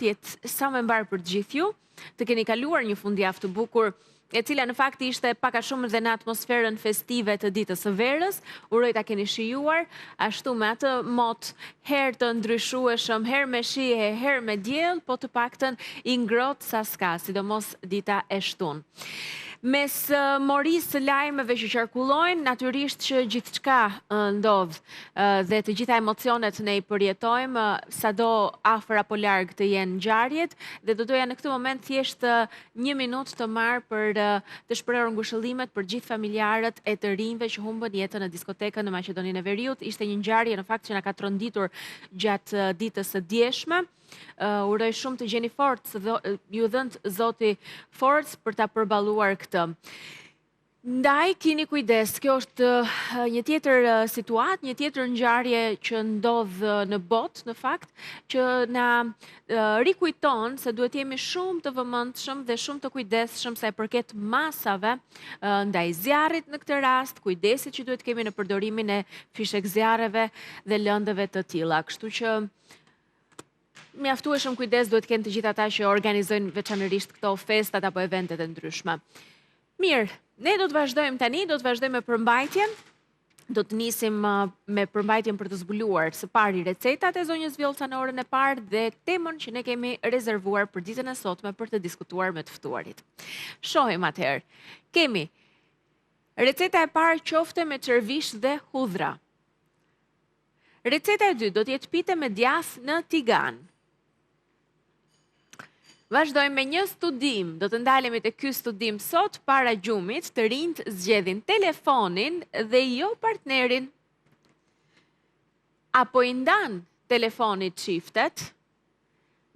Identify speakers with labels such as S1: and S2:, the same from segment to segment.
S1: t'jetë sa më mbar për të gjithë ju, të keni kaluar një fundjavë të bukur, e cila në fakt ishte pak a shumë dhe në atmosferën festive të ditës së verës. Uroj ta keni shijuar ashtu me atë mot herë të ndryshueshëm, herë me shije, herë me diell, po të paktën i ngrohtë sa s'ka, sidomos dita e shtunë. Mes morisë së lajmeve që qarkullojnë, natyrisht që gjithçka ndodh dhe të gjitha emocionet ne i përjetojmë, sado afër apo larg të jenë ngjarjet, dhe do doja në këtë moment thjesht 1 minutë të marr për të shprehur ngushëllimet për gjithë familjarët e të rinjve që humbën jetën në diskotekën në Maqedoninë e Veriut. Ishte një ngjarje në fakt që na ka tronditur gjatë ditës së djeshme. Uroj shumë të gjeni forcë, ju dhënë Zoti forcë për ta përballuar këtë. Ndaj, keni kujdes, kjo është një tjetër situatë, një tjetër ngjarje që ndodh në botë, në fakt, që na rikujton se duhet jemi shumë të vëmendshëm dhe shumë të kujdesshëm sa i përket masave ndaj zjarrit në këtë rast, kujdesit që duhet kemi në përdorimin e fishek zjarreve dhe lëndëve të tilla. Kështu që mjaftueshëm kujdes duhet kenë të gjithë ata që organizojnë veçanërisht këto festat apo eventet e ndryshme. Mirë, ne do të vazhdojmë tani, do të vazhdojmë me përmbajtjen. Do të nisim me përmbajtjen për të zbuluar së pari recetat e zonjës Vjollca në orën e parë dhe temën që ne kemi rezervuar për ditën e sotme për të diskutuar me të ftuarit. Shohim atëherë. Kemi receta e parë qofte me çervish dhe hudhra. Receta e dytë do të jetë pite me djath në tigan. Vazhdojmë me një studim, do të ndalemi te ky studim sot para gjumit, të rinjt zgjedhin telefonin dhe jo partnerin. Apo i ndan telefonit çiftet?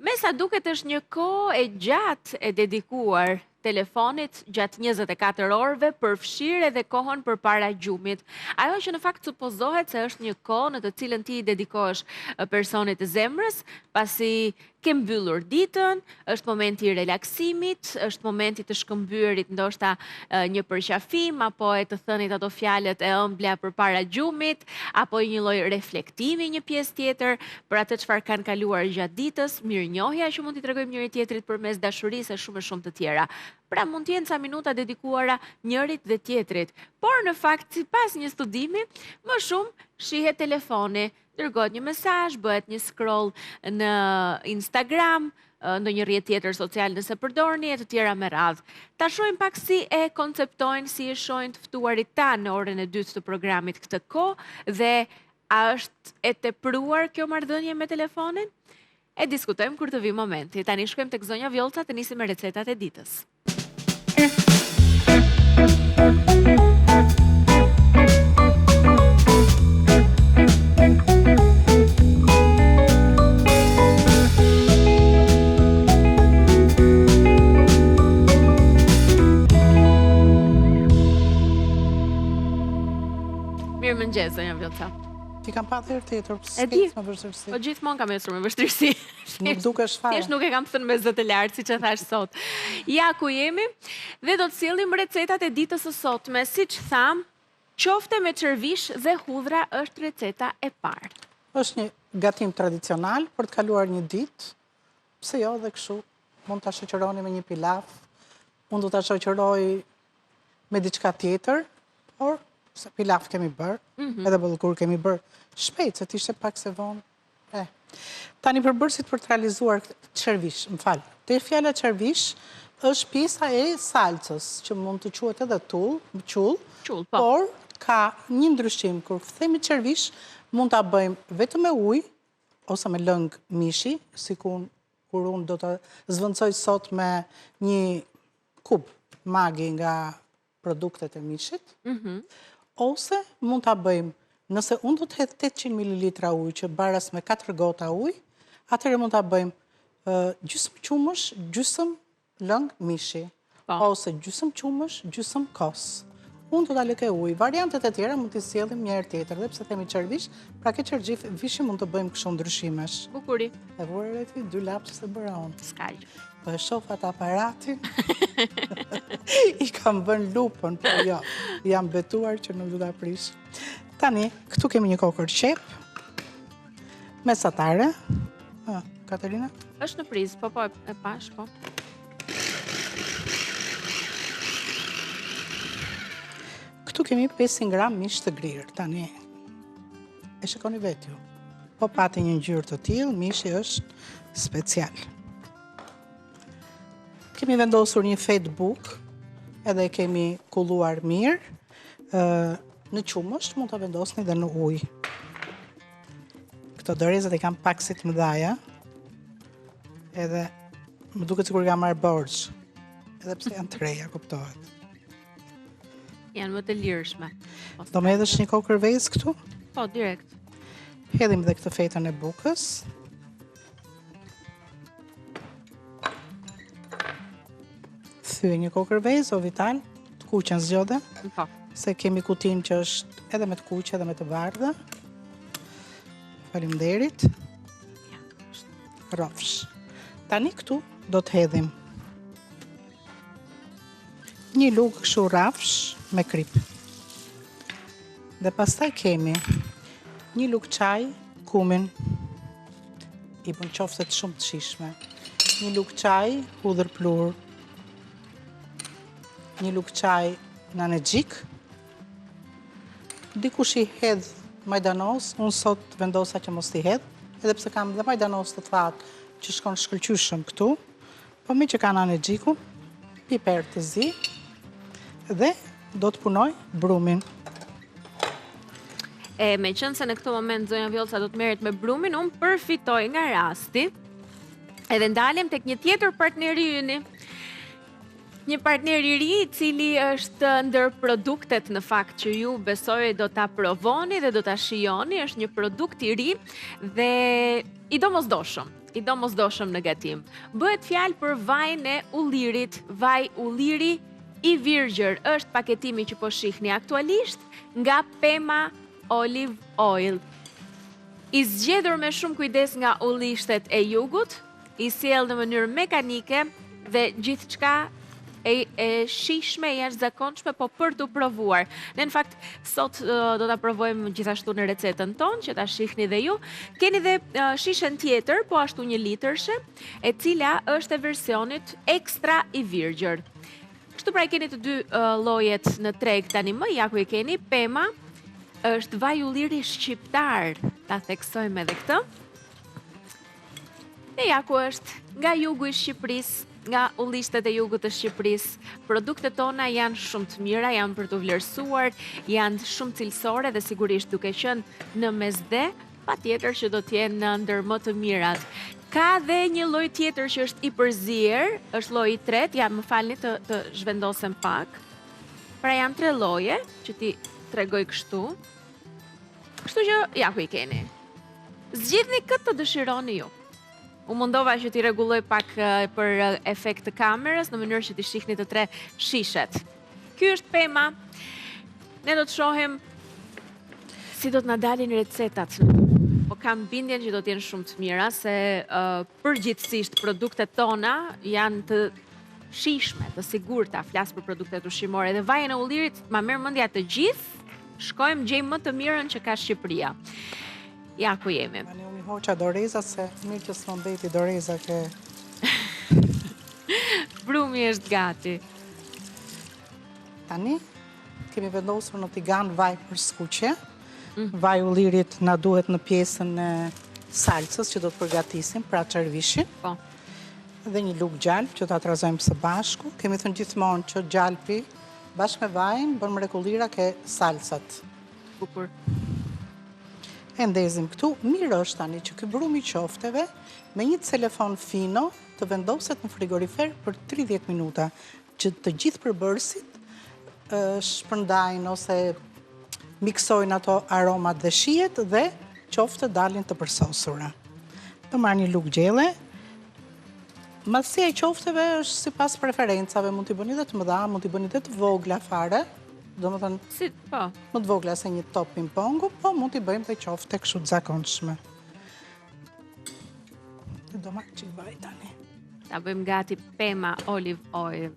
S1: Me sa duket është një kohë e gjatë e dedikuar telefonit gjatë 24 orëve, përfshirë edhe kohën përpara gjumit. Ajo që në fakt supozohet se është një kohë në të cilën ti i dedikohesh personit të zemrës, pasi ke mbyllur ditën, është momenti i relaksimit, është momenti të shkëmbyerit ndoshta një përqafim, apo e të thënit ato fjalët e ëmbla përpara gjumit, apo një lloj reflektimi një pjesë tjetër për atë çfarë kanë kaluar gjatë ditës, mirënjohja që mund t'i tregojmë njëri tjetrit përmes dashurisë e shumë të tjera. Pra mund t'jenë ca minuta dedikuara njërit dhe tjetrit. Por në fakt, sipas një studimi, më shumë shihet telefoni, dërgohet një mesazh, bëhet një scroll në Instagram, ndonjë rrjet tjetër social nëse përdorni e të tjera me radhë. Ta shohim pak si e konceptojnë, si e shohin të ftuarit tanë në orën e dytë të programit këtë kohë dhe a është e tepruar kjo marrëdhënie me telefonin? E diskutojmë kur të vi momenti. Tani shkojmë tek zonja Vjollca të nisim me recetat e ditës. Mirëmëngjes, zonja Vjollca.
S2: Ti kam pa herë tjetër,
S1: E di,
S2: me vështirësi.
S1: po gjithmonë kam esur me vështirësi.
S2: Nuk dukesh fare.
S1: Thjesht nuk e kam thënë me zë të lartë, siç e thash sot. Ja ku jemi dhe do të sjellim recetat e ditës së sotme. Siç tham, qofte me çervish dhe hudhra është receta e parë.
S2: Është një gatim tradicional për të kaluar një ditë. Pse jo dhe kështu, mund ta shoqëroni me një pilaf, mund do ta shoqëroj me diçka tjetër, por se pilaf kemi bërë, edhe bollëkur kemi bërë shpejt, se t'ishte pak se vonë. Tani përbërësit për të realizuar çervish, më falë. Te fjala çervish është pjesa e salcës, që mund të quhet edhe qull, por ka një ndryshim. Kur themi çervish, mund ta bëjmë vetëm me ujë, ose me lëng mishi, si kur unë do të zvendçoj sot me një kub magi nga produktet e mishit, ose mund ta bëjmë, nëse unë do të hedh 800 ml ujë që baras me 4 gota ujë, atëherë mund ta bëjmë gjysmë qumësh, gjysmë lëng mishi, ose gjysmë qumësh, gjysmë kos. Unë do ta lë ke ujë. Variantet e tjera mund t'i sjellim një herë tjetër, dhe pse themi çervish, pra ke çervishi mund të bëjmë kështu ndryshimesh.
S1: Bukuri.
S2: E vore ti 2 lapsë se bëra unë.
S1: S'ka gjë.
S2: Po e shoh atë aparatin. I kam bën lupën, po jo. Jam betuar që nuk do ta prish. Tani, këtu kemi një kokër qep mesatare, Katerina?
S1: Është në prizë, po e pash, po.
S2: Këtu kemi 500 gram mish të grirë, tani. E shikoni vetë ju. Po pati një ngjyrë të tillë, mishi është special. Kemi vendosur një fet buk, edhe kemi kulluar mirë. Në qumësht mund të vendosni dhe në ujë. Këto dorezat i kam pak si të mëdhaja, edhe më duket sikur kam marrë borxh, edhe pse janë të reja, kuptohet.
S1: Janë më të lirshme.
S2: Do me edhesh një kokër vezë këtu?
S1: Po, direkt.
S2: Hedhim dhe këtë fetën e bukës. Thyej një kokër vezë, o vital, të kuqen zgjodhe,
S1: Po.
S2: se kemi kutin që është edhe me të kuqe edhe me të bardha. Faleminderit. Rofsh. Tani këtu do të hedhim një lugë kështu rafsh me krip. Dhe pastaj kemi një lugë çaj kumin, i bën qoftet shumë të shishme. Një lugë çaj hudhër plur. Një lugë çaj nanexhik. Dikush i hedh majdanos, unë sot vendosa që mos t'i hedh, edhe pse kam dhe majdanos të thatë që shkon shkëlqyshëm këtu, po mi që ka nanexhiku, piper të zi, dhe do të punoj brumin.
S1: Me qënë se në këtë moment zonja Vjollca do të merret me brumin, unë përfitoj nga rasti, edhe ndalem tek një tjetër partneri yni. Një partner i ri i cili është ndër produktet në fakt që ju besoj do ta provoni dhe do ta shijoni, është një produkt i ri dhe i domosdoshëm në gatim. Bëhet fjalë për vajin e ullirit, vaj ulliri i virgjër. Është paketimi që po shihni aktualisht nga Pema Olive Oil. I zgjedhur me shumë kujdes nga ullishtet e jugut, i sjell në mënyrë mekanike dhe gjithçka e shishme, e jashtëzakonshme, po për të provuar. Ne në fakt sot do ta provojmë gjithashtu në recetën tonë, që ta shihni dhe ju. Keni dhe shishen tjetër, po ashtu 1 litërshe, e cila është e versionit ekstra i virgjër. Kështu pra keni të dy llojet në treg tani më, ja ku i keni. Pema është vaj ulliri shqiptar, ta theksojmë edhe këtë. E ja ku është nga jugu i Shqipërisë, nga ullishtet e jugut të Shqipërisë. Produktet tona janë shumë të mira, janë për të vlerësuar, janë shumë cilësore dhe sigurisht duke qenë në mesdhe, patjetër që do të jenë ndër më të mirat. Ka dhe një lloj tjetër që është i përzier, është lloji i tretë, ja më falni të zhvendosem pak. Pra janë 3 lloje që ti tregoj kështu. Kështu që ja ku i keni. Zgjidhni këtë të dëshironi ju. U mundova që t'i rregulloj pak për efekt të kamerës, në mënyrë që t'i shihni të 3 shishet. Ky është Pema. Ne do të shohim si do të na dalin recetat. Po kam bindjen që do të jenë shumë të mira, se përgjithsisht produktet tona janë të shishme, të sigurta, flas për produktet ushqimore. Dhe vajin e ullirit, ma merr mendja të gjithë, shkojmë gjejmë më të mirën që ka Shqipëria. Ja ku jemi.
S2: Unë i hoqa doreza, se mirë që s'më mbeti doreza ke...
S1: Brumi është gati.
S2: Tani, kemi vendosur në tigan vaj për skuqe. Vaj ullirit na duhet në pjesën e salcës që do të përgatisim, pra çervishin.
S1: Po.
S2: Dhe një lugë gjalp që ta trazojmë së bashku. Kemi thënë gjithmonë që gjalpi bashkë me vajin bën mrekullira ke salcat.
S1: Bukur.
S2: E ndezim këtu, mirë është tani që ky brumi qofteve me një telefon fino të vendoset në frigorifer për 30 minuta, që të gjithë përbërësit shpërndajnë ose miksojnë ato aromat dhe shijet dhe qofte dalin të përsosura. Do marr një lugë gjelle. Madhësia e qofteve është sipas preferencave, mund t'i bëni edhe të mëdha, mund t'i bëni edhe të vogla fare. Do më thënë,
S1: Si, po.
S2: më të vogla se një top ping-pongu, po mund t'i bëjmë dhe qofte kështu të zakonshme. Do marrë që vaj tani.
S1: Ta bëjmë gati Pema Olive Oil.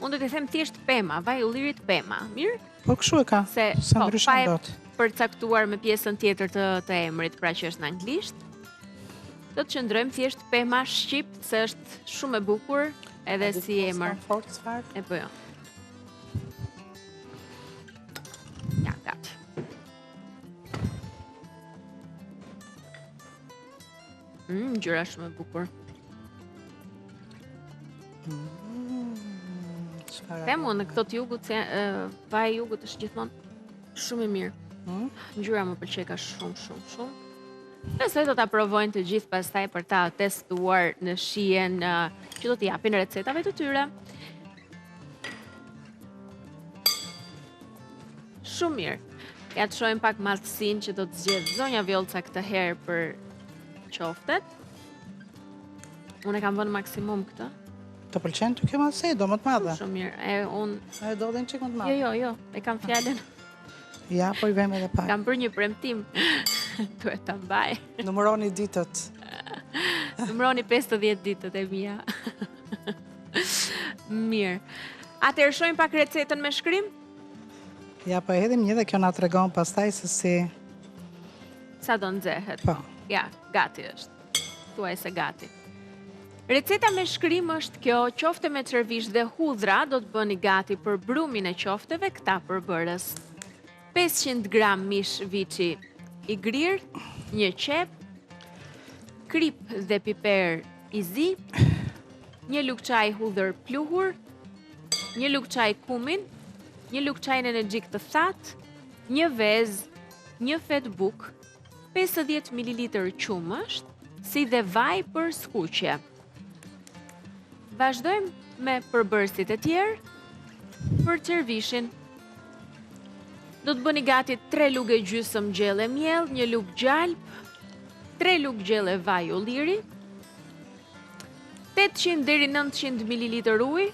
S1: Unë do t'i them thjesht Pema, vaj ullirit Pema. Mirë?
S2: Po kështu e ka,
S1: Se
S2: se
S1: po,
S2: ndryshon
S1: pa e
S2: dot.
S1: përcaktuar me pjesën tjetër të emrit, pra që është në anglisht. Do të qëndrojmë thjesht pema shqip, se është shumë e bukur edhe si emër. E po jo. Ja, gati. Ngjyra shumë e bukur. Them unë, këto të jugut, vaj i jugut është gjithmonë shumë i mirë. Ngjyra më pëlqej ka shumë. Besoj do ta provojnë të gjithë pastaj për ta testuar në shijen që do t'i japin recetave të tyre. Shumë mirë. Ja të shohim pak maltësinë që do të zgjedh zonja Vjollca këtë herë për qoftet. Unë e kam vënë maksimum këtë.
S2: Të pëlqen të kjo maltësi, do më të madhe.
S1: Shumë mirë.
S2: E do dhe në qikë më të madhe.
S1: Jo, e kam fjalën.
S2: Ja, po i vem edhe pak.
S1: Kam bërë një premtim. Duhet ta mbaj.
S2: Numëroni ditët.
S1: Numëroni 50 ditët e mia. Mirë. Atëherë shohim pak recetën me shkrim?
S2: Ja, po hedhim një dhe kjo na tregon pastaj se si...
S1: Sa do nxehet.
S2: Po.
S1: Ja, gati është. Thuaj se gati. Receta me shkrim është kjo, qofte me çervish dhe hudhra do të bëni gati për brumin e qofteve këta përbërës. 500 gram mish viçi i grirë, një qep, krip dhe piper i zi, një lugë çaj hudhër pluhur, një lugë çaj kumin, një lugë çaj energjik të thatë, një vezë, një fet buk, 50 ml qumësht, si dhe vaj për skuqje. Vazhdojmë me përbërësit e tjerë për çervishin. Do të bëni gati 3 lugë gjysmë gjelle miell, 1 lugë gjalp, 3 lugë gjelle vaj ulliri, 800 deri 900 ml ujë,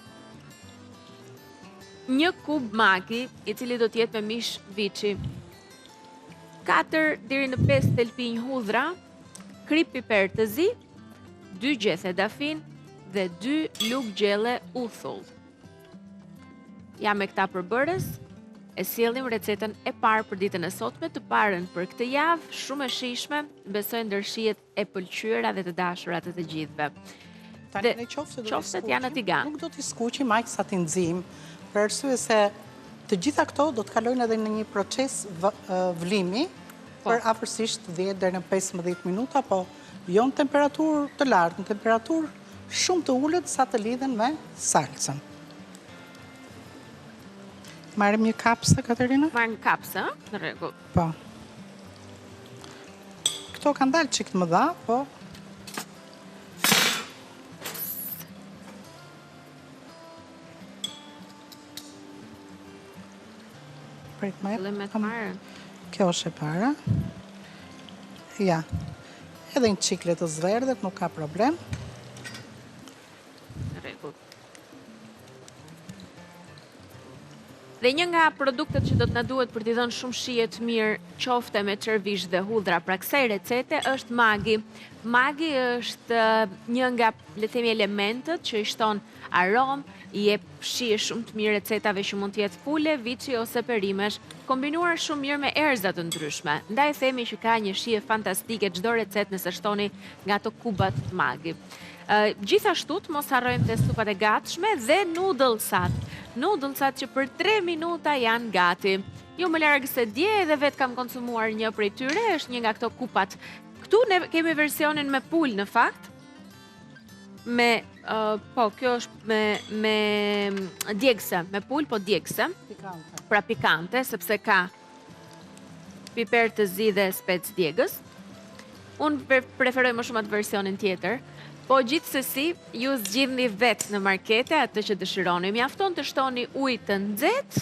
S1: 1 kub magi, i cili do të jetë me mish viçi, 4 deri në 5 thelpinj hudhra, krip piper të zi, 2 gjethe dafin dhe 2 lugë gjelle uthull. Ja me këta përbërës, e sjellim recetën e parë për ditën e sotme, të parën për këtë javë, shumë e shijshme, besoj ndër shijet e pëlqyera dhe të dashurat e të gjithëve.
S2: Tani në qoftet
S1: janë tigan.
S2: Nuk do t'i skuqim aq sa t'i nxim, për arsye se të gjitha këto do të kalojnë edhe në një proces vlimi për afërsisht 10 deri në 15 minuta, po jo në temperaturë të lartë, në temperaturë shumë të ulët sa të lidhen me salcën. Marrim një kapsë, Katerina?
S1: Marrim kapsë, në rregull.
S2: Po. Këto kanë dalë çik të mëdha, po. Prit më. Kjo është e para. Ja. Edhe një çik le të zverdhet, nuk ka problem.
S1: Në rregull. Dhe një nga produktet që do të na duhet për t'i dhënë shumë shije të mirë, qofte me çervish dhe hudhra pra kësaj recete, është magi. Magi është një nga, le të themi, elementët që i shton aromë, i jep shije shumë të mirë recetave që mund të jetë pule, viçi ose perimesh, kombinuar shumë mirë me erëza të ndryshme. Ndaj themi që ka një shije fantastike çdo recetë nëse shtoni nga ato kubat të magi. Gjithashtu të mos harrojmë të supat e gatshme dhe noodlesat. Noodlesat që për 3 minuta janë gati. Jo më largë se dje edhe vetë kam konsumuar një prej tyre, është një nga këto kupat. Këtu ne kemi versionin me pul në fakt. Kjo është me djegse, me pul, po djegse.
S2: Pikante.
S1: Pra pikante, sepse ka piper të zi dhe spec djegës. Unë preferoj më shumë atë versionin tjetër. Po gjithsesi, ju zgjidhni vetë në markete atë që dëshironi. Mjafton të shtoni ujë të nxehtë,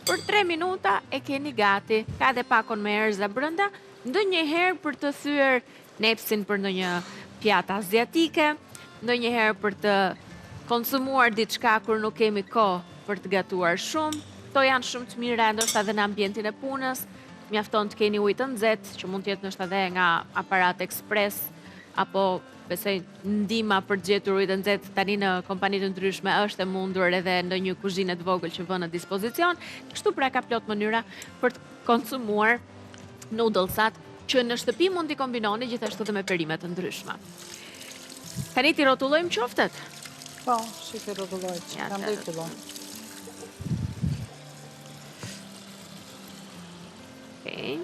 S1: për 3 minuta e keni gati. Ka dhe pakon me erëza brenda, ndonjëherë për të thyer nepsin për ndonjë pjatë aziatike, ndonjëherë për të konsumuar diçka kur nuk kemi kohë për të gatuar shumë. Kto janë shumë të mira ndoshta edhe në ambientin e punës. Mjafton të keni ujë të nxehtë, që mund të jetë ndoshta edhe nga aparat ekspres apo besoj ndihma për të gjetur ujë të nxehtë tani në kompani të ndryshme është e mundur edhe ndonjë kuzhinë të vogël që vën në dispozicion. Kështu pra ka plot mënyra për të konsumuar noodlesat që në shtëpi mund t'i kombinoni gjithashtu dhe me perimet të ndryshme. Tani ti rrotullojmë qoftet?
S2: Po, shike rrotulloj. Jam dhe i fillon.
S1: Okej.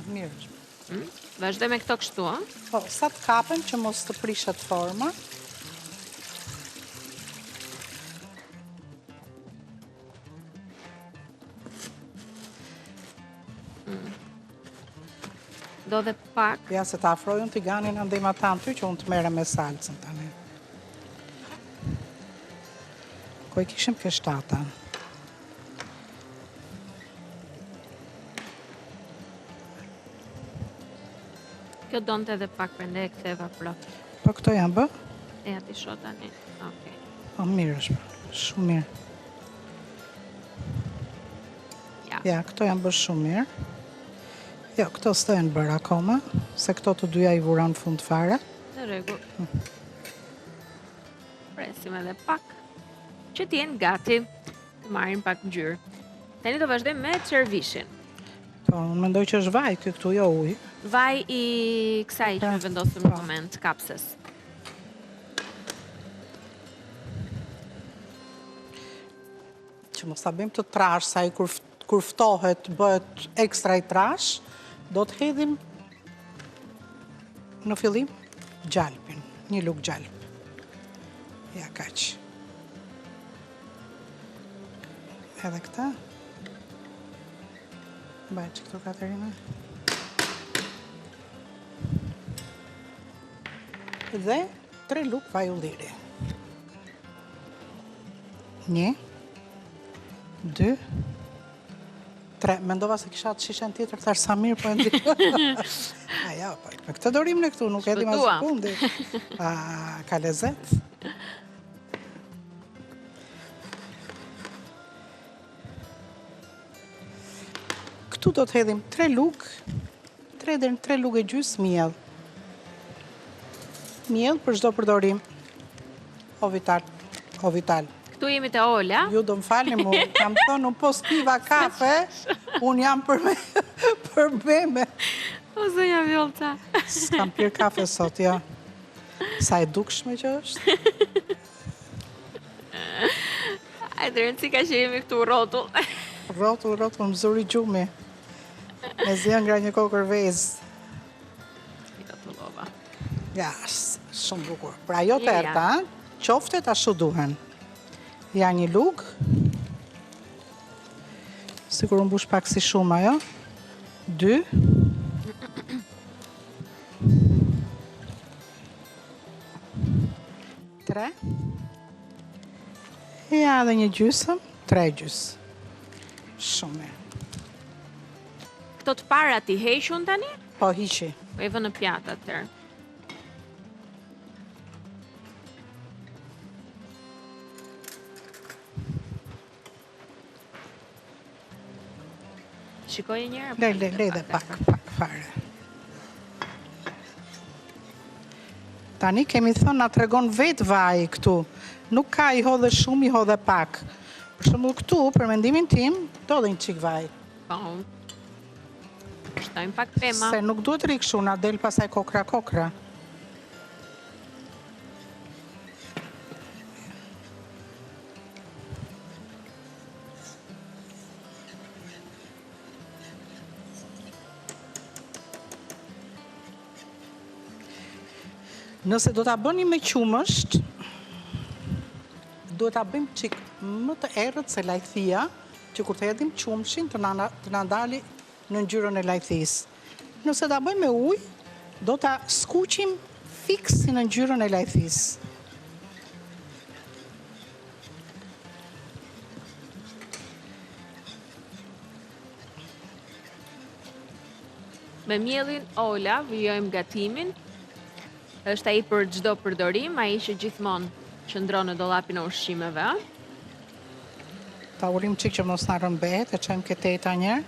S2: Mirë.
S1: Vazhdoj me këto kështu, a?
S2: Po, sa të kapen që mos të prishat forma.
S1: Do dhe pak.
S2: Ja se të afrojën tiganin andej ma tanë ty që unë të mere me salcën tani. Ko i kishim kështata.
S1: Kjo donte edhe pak prende e ktheva plot.
S2: Po këto janë bë?
S1: E ati shot tani. Okej.
S2: Po mirë është, shumë mirë. Ja, këto janë bërë shumë mirë. Jo, këto s'tojnë bërë akoma, se këto të dyja i vuran fund fare.
S1: Në rregull. Presim edhe pak, që t'jenë gati të marrin pak ngjyrë. Tani do vazhdojmë me çervishin.
S2: Po, unë mendoj që është vaj këtu, jo ujë.
S1: Vaj i kësaj që me vendosëm në moment, kapses.
S2: Që mos ta bëjmë të trash, sa i kur ftohet, bëhet ekstra i trash, do të hedhim në fillim gjalpin, një luk gjalp. Ja, kaq. Edhe këta. Baj që këto Katerina. Dhe 3 luk vaj ulliri. 1, 2, 3. Mendova se kisha të shishen tjetër, thash sa mirë, po e ndi. Aja, po, me këtë dorim në këtu, nuk edhi ma sekundi. Ka lezet. Këtu do të hedhim 3 luk, 3 luk e gjysë miell. Miell për çdo përdorim. O vital.
S1: Këtu jemi te Ola.
S2: Ju do më falni mu, kam thonë, unë po s'piva kafe, unë jam për me.
S1: O zëja Vjolca.
S2: S'kam pirë kafe sot, jo. Sa e dukshme që është.
S1: Ajde, rëndësi ka që jemi këtu rrotull.
S2: Rrotull, më zuri gjumi. Me zion nga një kokër vezë. Ja, shumë bukur. Pra jo të erta, qoftet ashtu duhen. Ja një luk. Sigur unë bush pak si shumë ajo. 2. 3. Ja dhe një gjysëm, 3 gjysë. Shumë mirë.
S1: Këto të para ti hequn tani?
S2: Po, hiqi.
S1: Po e vë në pjatë atër. Shikoj e njërë?
S2: Lej dhe pak fare. Tani kemi thënë na tregon vetë vaj këtu. Nuk ka i hodhe shumë, i hodhe pak. Për shembull këtu, për mendimin tim, do dhe një qik vaj.
S1: Po. Shtojmë pak pema.
S2: Se nuk duhet rikë na del pasaj kokra. Nëse do t'a bëni me qumësht, do t'a bëjmë qik më të errët se lajthia, që kur të hedhim qumëshin të na dali në ngjyrën e lajthisë. Nëse t'a bëjmë me ujë, do t'a skuqim fiks si në ngjyrën e lajthisë.
S1: Me mielin Ola, vijojmë gatimin. Është ai për çdo përdorim, ai që gjithmonë qëndron në dollapin e ushqimeve.
S2: Ta urim qik që mos na rëmbehet, e çojmë keteta njerë.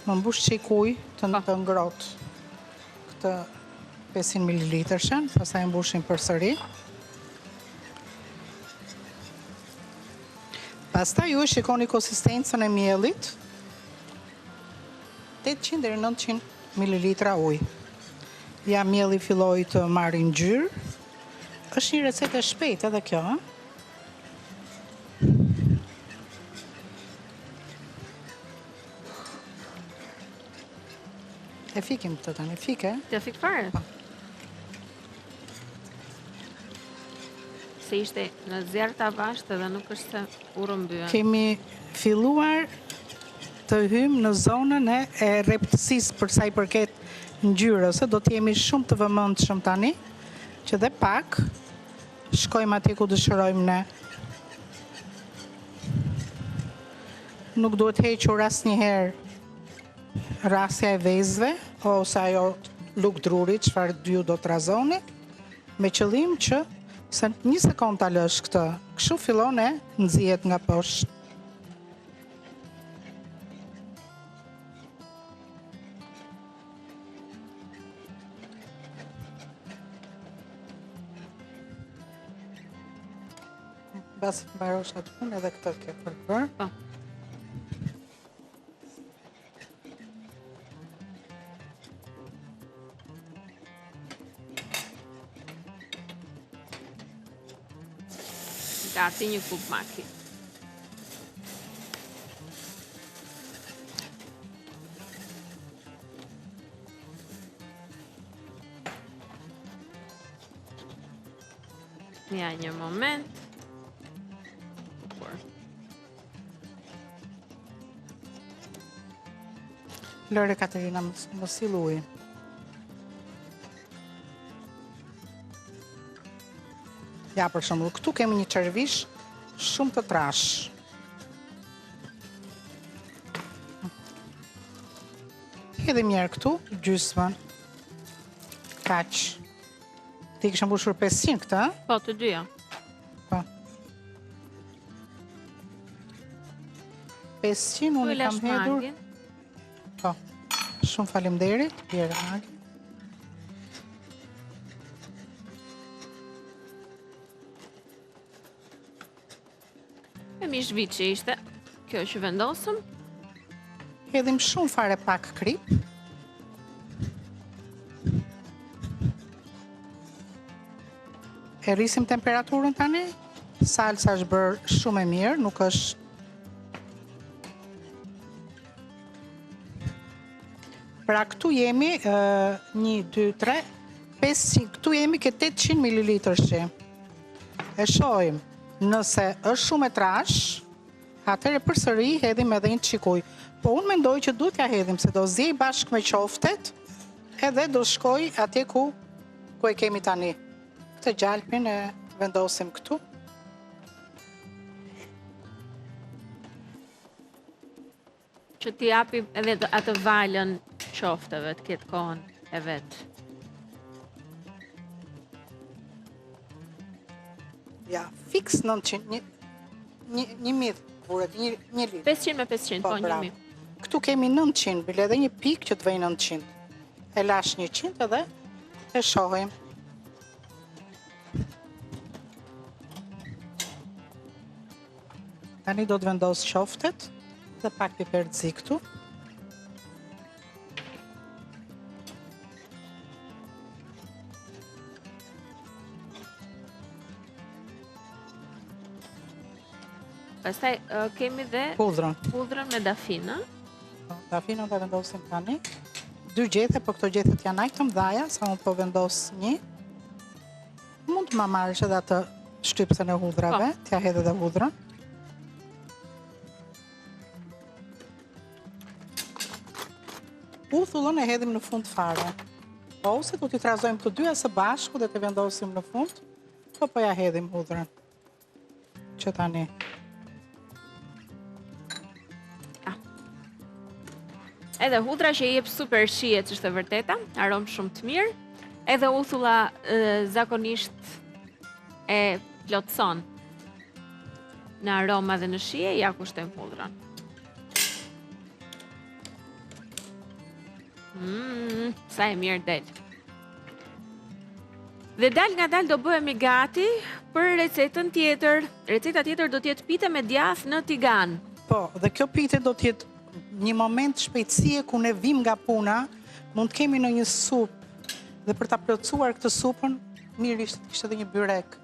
S2: Më mbush qik ujë të ngrohtë. Këtë 500 ml, pastaj mbushim përsëri. Pastaj ju shikoni konsistencën e miellit. 800 deri 900 ml ujë. Ja, mielli filloi të marrë ngjyrë. Është një recetë e shpejtë edhe kjo, ha? E fikim këtë tani, fike?
S1: Të fik fare? Se ishte në zjarë të avashtë edhe nuk është se u rëmbyen.
S2: Kemi filluar të hymë në zonën e reptësisë për sa i përket ngjyrës. Do të jemi shumë të vëmendshëm tani, që dhe pak shkojmë atje ku dëshirojmë ne. Nuk duhet hequr asnjëherë rasja e vezëve, ose ajo luk druri, çfarë ju do të razoni, me qëllim që se 1 sekond ta lësh këtë, kështu fillon e nxihet nga poshtë. Bas mbarosh atë punë edhe këtë ke për bërë.
S1: Po. Gati një kub maki. Ja, një moment.
S2: Lore Katerina, më sill ujin. Ja, për shembull, këtu kemi një çervish shumë të trash. Edhe mirë këtu, gjysmën. Kaq. Ti kishe mbushur 500 këtë, a?
S1: Po, të dyja.
S2: Po. 500 unë i kam hedhur. Po. Shumë faleminderit, Pierre Magi.
S1: E mish vit që ishte kjo që vendosëm.
S2: Hedhim shumë fare pak krip. E rrisim temperaturën tani. Salsa është bërë shumë e mirë, nuk është pra këtu jemi 1, 2, 3, 500, këtu jemi ke 800 ml shi. E shohim, nëse është shumë e trash, atëherë përsëri hedhim edhe një çik ujë. Po unë mendoj që duhet ja hedhim, se do zjej bashkë me qoftet, edhe do shkoj atje ku e kemi tani. Këtë gjalpin e vendosim këtu.
S1: Që t'i japi edhe atë valën qofteve, të ketë kohën e vetë.
S2: Ja, fix 900, një midh, buret, një litë.
S1: 500 me 500, po një mi.
S2: Këtu kemi 900, bile edhe një pikë që të vej 900. E lash 100 edhe e shohim. Tani do të vendos qoftet dhe pak piper të zi këtu.
S1: Pastaj kemi dhe pudrën me dafina.
S2: Dafinën do vendosim tani. 2 gjethe, po këto gjethet janë aq të mëdhaja, sa unë po vendos një. Mund të ma marrësh edhe atë shtypsën e hudhrave, t'ja hedhe dhe hudhrën. Uthullën e hedhim në fund fare. Ose do t'i trazojmë të dyja së bashku dhe t'i vendosim në fund, po ja hedhim hudhrën. Që tani.
S1: Edhe hudra që i jep super shije, që është e vërteta, aromë shumë të mirë. Edhe uthulla zakonisht e plotëson në aroma dhe në shije, ja kushtojmë hudrën. Sa e mirë del. Dhe dal nga dal do bëhemi gati Për receta tjetër do t'jetë pite me djath në tigan.
S2: Po, dhe kjo pite do t'jetë një moment shpejtësie ku ne vim nga puna, mund të kemi në një supë dhe për ta plotësuar këtë supën, mirë ishte edhe një byrek.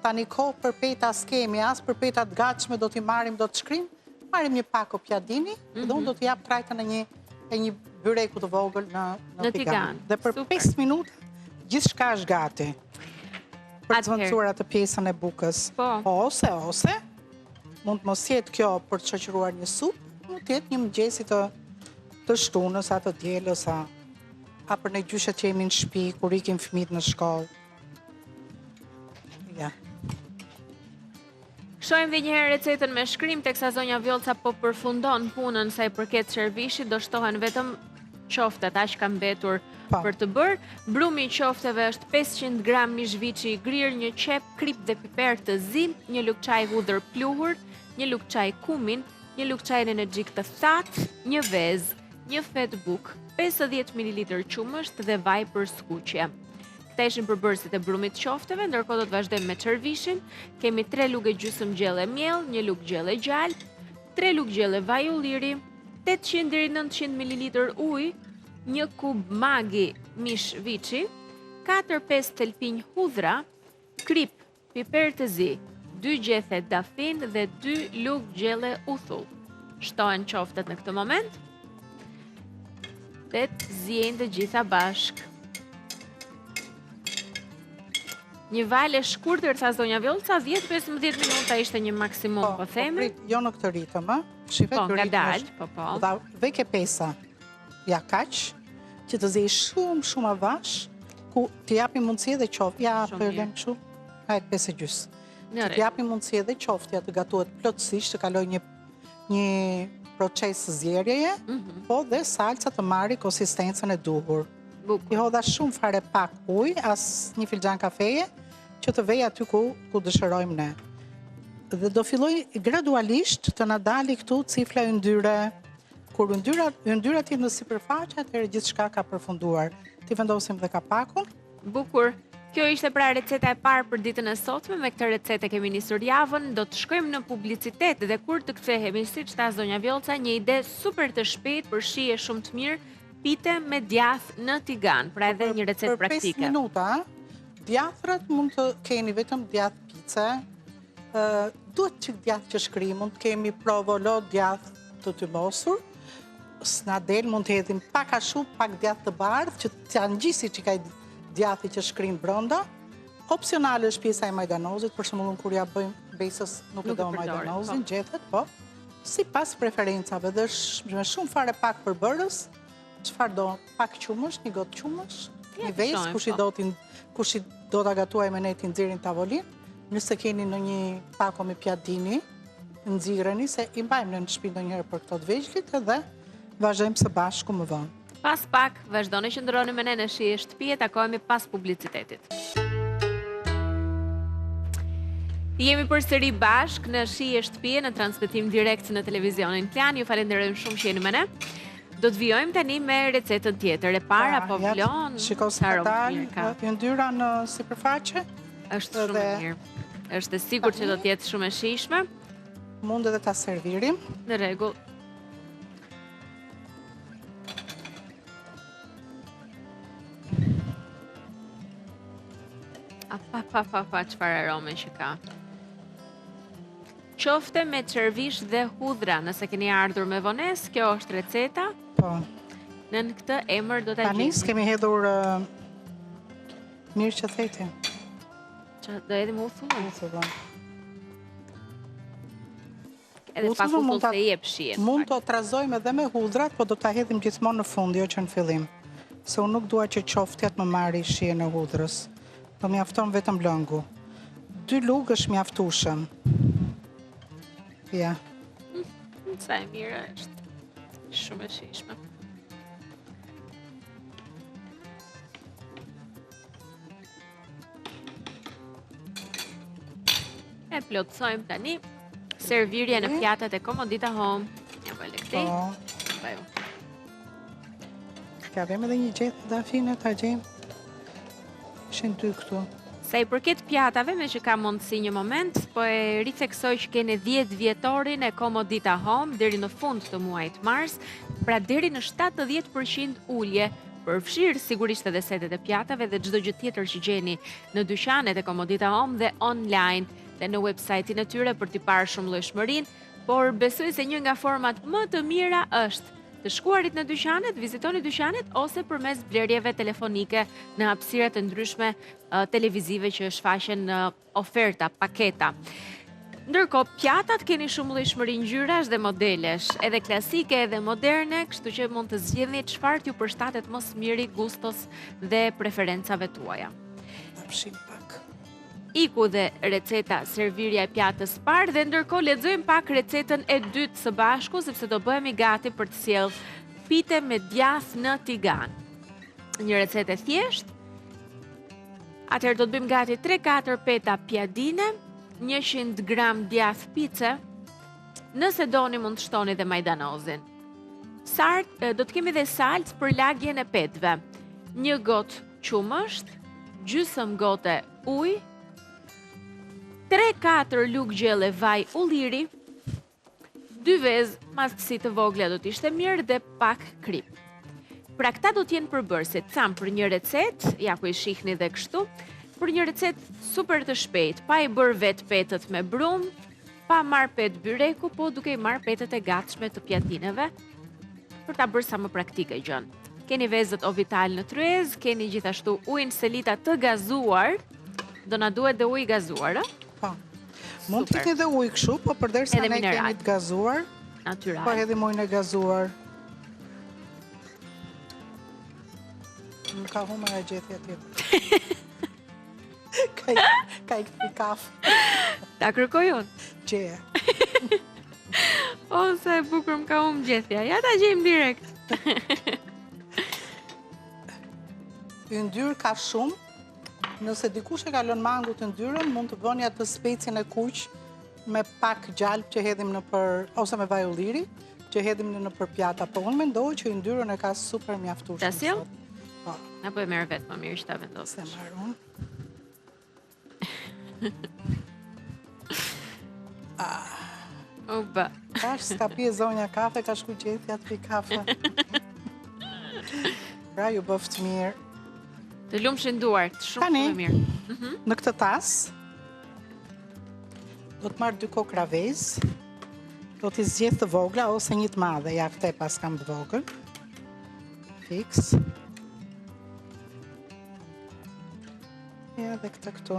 S2: Tani kohë për peta s'kemi, as për peta të gatshme do t'i marrim, do të shkrim, marrim një pak o pjadini dhe unë do t'i jap trajtën e një byreku të vogël në tigan. Dhe për 5 minuta gjithçka është gati. Për të zvendësuar atë pjesën e bukës. Ose mund të mos jetë kjo për të shoqëruar një supë, mund të jetë një mëngjesi të shtunës, a të dielës, a për në gjyshet që jemi në shtëpi, kur ikim fëmijët në shkollë. Ja.
S1: Shohim edhe një herë recetën me shkrim, teksa zonja Vjollca po përfundon punën sa i përket servishit, do shtohen vetëm qoftet, aq ka mbetur për të bërë. Brumi i qofteve është 500 gram mish viçi i grirë, një qep krip dhe piper të zi, një lugë çaj hudhër pluhur, një lugë çaj kumin, një lugë çaj energjik të thatë, një vezë, një fet buk, 50 ml qumësht dhe vaj për skuqje. Këta ishin përbërësit e brumit qofteve, ndërkohë do të vazhdojmë me çervishin. Kemi 3 lugë gjysmë gjelle miell, 1 lugë gjelle gjalp, 3 lugë gjelle vaj ulliri, 800 deri 900 ml ujë, 1 kub magi mish viçi, 4-5 telpinj hudhra, krip, piper të zi, 2 gjethe dafin dhe 2 lugë gjelle uthull. Shtohen qoftet në këtë moment dhe të zihen të gjitha bashk. Një vale shkurtër, tha zonja Vjollca, 10-15 minuta ishte një maksimum, po themi.
S2: Jo në këtë ritëm, shive
S1: po, nga dalë, po.
S2: Da veke pesa, ja kaq, që të zej shumë avash, ku të japim mundësi edhe qoftë, ja përlem shumë, hajtë 5 gjysmë. Që të japim mundësi edhe qoftë, ja të gatuhet plotësisht, të kaloj një proces zjerjeje, po dhe salca të marri konsistencën e duhur. I hodha shumë fare pak ujë, as një filxhan kafeje, që të vej aty ku dëshirojmë ne. Dhe do filloj gradualisht të na dali këtu cifla yndyre. Kur yndyrat jenë në sipërfaqe, atëherë gjithçka ka përfunduar. Ti vendosim dhe kapakun.
S1: Bukur. Kjo ishte pra receta e parë për ditën e sotme. Me këtë recetë kemi nisur javën, do të shkojmë në publicitet dhe kur të kthehemi, siç tha zonja Vjollca, një ide super të shpejtë për shije shumë të mirë, pite me djath në tigan, pra edhe një recetë praktike.
S2: Për 5 minuta, djathrat mund të keni vetëm djath pice, duhet që djath që shkri, mund të kemi provollo djath të tymosur, snadel mund të hedhim pak a shumë, pak djath të bardhë, që të janë gjisi që ka djathi që shkrin brënda. Opsionale është pjesa e majdanozit, për shembull kur ja bëjmë besës nuk e do majdanozin, gjethet, po, si pas preferencave, dhe me shumë fare pak përbërës, çfarë do, pak qumësh, një gotë qumësh, një vezë, kush i do ta gatuaj me ne ti nxjerrin tavolin, nëse keni në një pako me pjadini, nxirreni se i mbajmë në shtëpi ndonjëherë për këto të vegjëlit dhe vazhdojmë së bashku më vonë.
S1: Pas pak, vazhdoni që ndroni me ne në shije shtëpi e takohemi pas publicitetit. Jemi përsëri bashk në shije shtëpi në transmetim direkt në televizionin Klan. Ju falenderojmë shumë që jeni me ne. Do të vijojmë tani me recetën tjetër. E para po vlon.
S2: Shiko se yndyra në sipërfaqe.
S1: Është shumë e mirë. Është e sigurt që do të jetë shumë e shijshme.
S2: Mund edhe ta servirim.
S1: Në rregull. Pa, çfarë arome që ka. Qofte me çervish dhe hudhra, nëse keni ardhur me vonesë, kjo është receta.
S2: Po.
S1: Në këtë emër do ta gjeni.
S2: Tani s'kemi hedhur mirë që theti.
S1: Që do hedhim uthull. Edhe
S2: Uthull
S1: pak uthull
S2: mund ta-
S1: se jep shihet.
S2: Mund të trazojmë edhe me hudhrat, po do ta hedhim gjithmonë në fund, jo që në fillim. Se unë nuk dua që qoftjat më marri shihen e hudhrës. Do mjafton vetëm lëngu. 2 lugë është mjaftueshëm. Ja.
S1: Sa e mirë është. Shumë e shijshme. E plotësojmë tani servirje në pjatat e Komodita Home. Ja bëjë këtej.
S2: Po.
S1: Bëjmë.
S2: Ka vem edhe një gjetë dafine ta gjejmë. Ishin 2 këtu.
S1: Sa i përket pjatave, me që ka mundësi një moment, po e ritheksoj që keni 10 vjetorin e Komodita Home deri në fund të muajit mars, pra deri në 70% ulje, përfshirë sigurisht edhe setet e pjatave dhe çdo gjë tjetër që gjeni në dyqanet e Komodita Home dhe online dhe në website-in e tyre për t'i parë shumëllojshmërinë, por besoj se një nga format më të mira është të shkuarit në dyqanet, vizitoni dyqanet ose përmes blerjeve telefonike në hapësirat e ndryshme televizive që shfaqen oferta, paketa. Ndërkohë, pjatat keni shumë llojshmëri ngjyrash dhe modelesh, edhe klasike edhe moderne, kështu që mund të zgjidhni çfarë t'ju përshtatet më së miri gustos dhe preferencave tuaja.
S2: Fshim pak.
S1: Iku dhe receta servirja e pjatës parë dhe ndërkohë lexojmë pak recetën e dytë së bashku sepse do bëhemi gati për të sjellë pite me djath në tigan. Një recetë e thjeshtë. Atëherë do të bëjmë gati 3-4 peta pjadine, 100 gram djath pice. Nëse doni mund të shtoni dhe majdanozin. Do të kemi dhe salcë për lagjen e petëve. 1 gotë qumësht, gjysmë gote ujë, 3-4 lugë gjelle vaj ulliri, 2 vezë mastësi të vogla do t'ishte mirë dhe pak krip. Pra këta do t'jenë përbërësit, camë për një recet, ja ku i shihni dhe kështu, për një recet super të shpejt, pa i bërë vetë petët me brum, pa marë petë byreku, po duke i marë petët e gatshme të pjatineve, për ta bërë sa më praktike gjën. Keni vezët ovital në tryez, keni gjithashtu ujnë selita të gazuar, do na duhet dhe ujë gazuar,
S2: Po. Mund të keni dhe ujë kështu, po përderisa ne kemi të gazuar,
S1: natyral.
S2: po edhe ujin e gazuar. Nuk ka humë e gjethja tjetër. Ka i këtë kafë.
S1: Ta kërkoj unë.
S2: Gjeja.
S1: O, sa e bukur më ka humë gjethja. Ja ta gjejmë direkt.
S2: Yndyrë ka shumë. Nëse dikush e ka lënë mangu të ndyrën, mund të bëni atë specin e kuq me pak gjalp që hedhim në për, ose me vaj ulliri, që hedhim në për pjata. Po unë mendoj që yndyrën e ka super mjaftueshëm.
S1: Ta sjell?
S2: Po.
S1: Apo e merr vetë më mirë që ta vendosësh.
S2: Se marr unë.
S1: Oba.
S2: Tash s'ka pije zonja kafe, ka shku gjethja të pi kafe. Pra ju bëft mirë.
S1: Të lumshin duart, shumë mirë.
S2: Në këtë tas, do të marrë 2 kokra vezë, do t'i zgjedh të vogla ose një të madhe, ja këte pas kam të vogël. Fiks. Ja dhe këtu.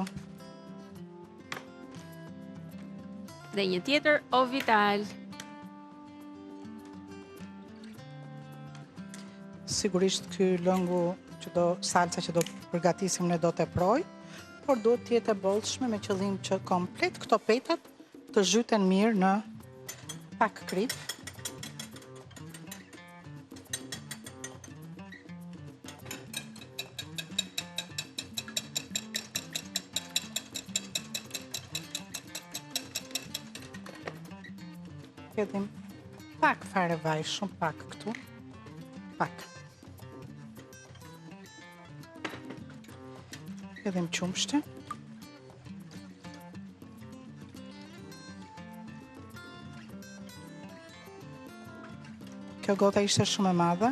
S1: Dhe një tjetër ovital.
S2: Sigurisht ky lëngu salca që do përgatisim ne do të proj, por do t'jetë e bollshme me qëllim që komplet këto petat të zhyten mirë në pak krip. Hedhim pak fare vaj, shumë pak këtu. Pak. Hedhim qumshte. Kjo gota ishte shumë e madhe.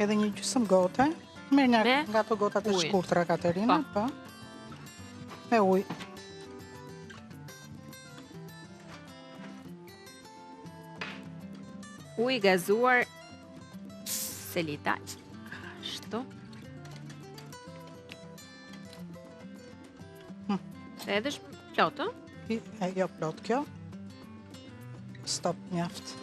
S2: Edhe një gjysmë gote. Merr një nga ato gotat e shkurtra, Katerina, po. Me ujë.
S1: Ujë gazuar selita. Ashtu. Edhe plot, ë?
S2: Jo plot kjo. Stop, mjaft.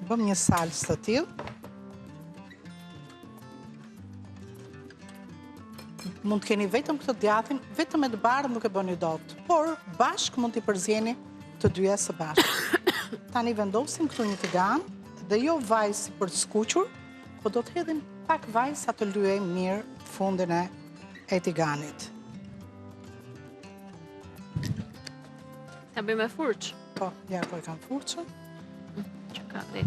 S2: Bëm një salsë të tillë. Mund të keni vetëm këtë djathin, vetëm e të bardhë nuk e bëni dot, por bashk mund t'i përzjeni të dyja së bashku. Tani vendosim këtu një tigan dhe jo vaj si për të skuqur, po do të hedhim pak vaj sa të lyejmë mirë fundin e tiganit.
S1: Ta bëjmë me furç.
S2: Po, ja ku e kam furçën.
S1: Që ka dhe.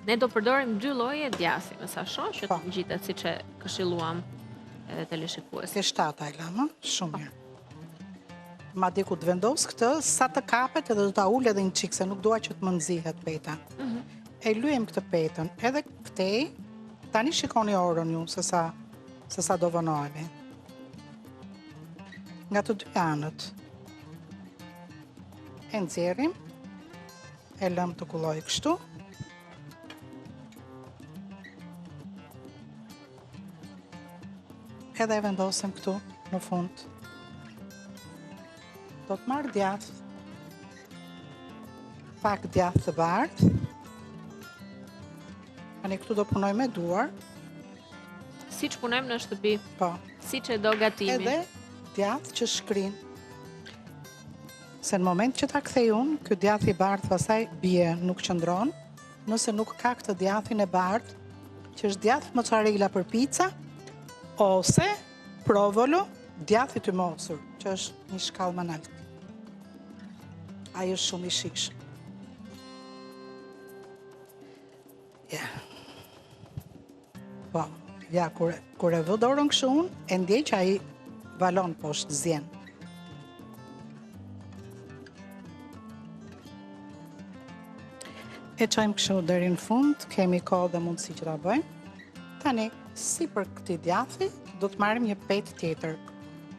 S1: Ne do përdorim 2 lloje djathi, me sa shoh, që të ngjitet siç e këshilluam edhe teleshikues.
S2: Ke 7 ajla, më? Shumë mirë. Ma di ku të vendos këtë, sa të kapet edhe do ta ul edhe një çik, se nuk dua që të më nxihet peta. E lyem këtë petën, edhe këtej, tani shikoni orën ju, se sa do vonohemi. Nga të dy anët. E nxjerrim, e lëm të kulloj kështu. Edhe e vendosim këtu në fund. Do të marrë djath, pak djath të bardhë. Ani këtu do punoj me duar.
S1: Si që punojmë në shtëpi,
S2: Po.
S1: si që do gatimi.
S2: Edhe djath që shkrin. Se në moment që ta kthej unë, ky djath i bardhë pasaj bie nuk qëndron, nëse nuk ka këtë djathin e bardhë, që është djath mozzarella për pica, ose provolo djath i të mosur, që është një shkallë më nalt. Ai është shumë i shishëm. Ja. Po, ja, kur e vë dorën kështu unë, e ndjej që ai valon poshtë zjen. E qojmë kështu deri në fund, kemi kohë dhe mundësi që ta bëjmë. Tani, si për këti djathi, do të marrim një petë tjetër.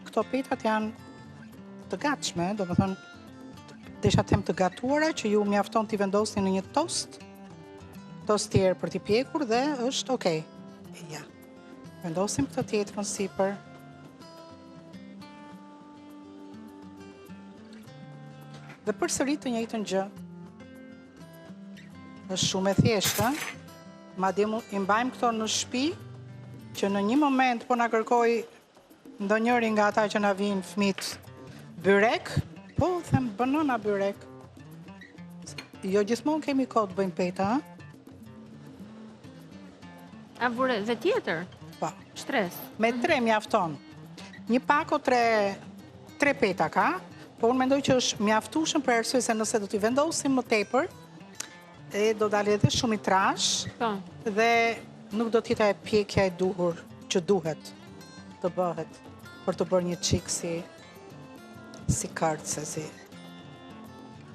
S2: Këto petat janë të gatshme, do më thënë, desha them të gatuara, që ju mjafton t'i vendosni në një tost tjerë për t'i pjekur dhe është okej. Ja, vendosim këtë tjetrën sipër. Dhe përsëri të njëjtën gjë. Është shumë e thjeshtë, madje i mbajmë këto në shtëpi, që në një moment po na kërkoj ndonjëri nga ata që na vinë fëmit byrek, po them bënona byrek. Jo gjithmonë kemi kohë të bëjmë peta, ha?
S1: A vure dhe tjetër?
S2: Po.
S1: Shtres.
S2: Me 3 mjafton. Një pako 3 peta ka, po unë mendoj që është mjaftueshëm për arsye se nëse do t'i vendosim më tepër, e do dalë edhe shumë i trash, dhe nuk do t'jeta e pjekja e duhur që duhet të bëhet për të bërë një çik si kërce, si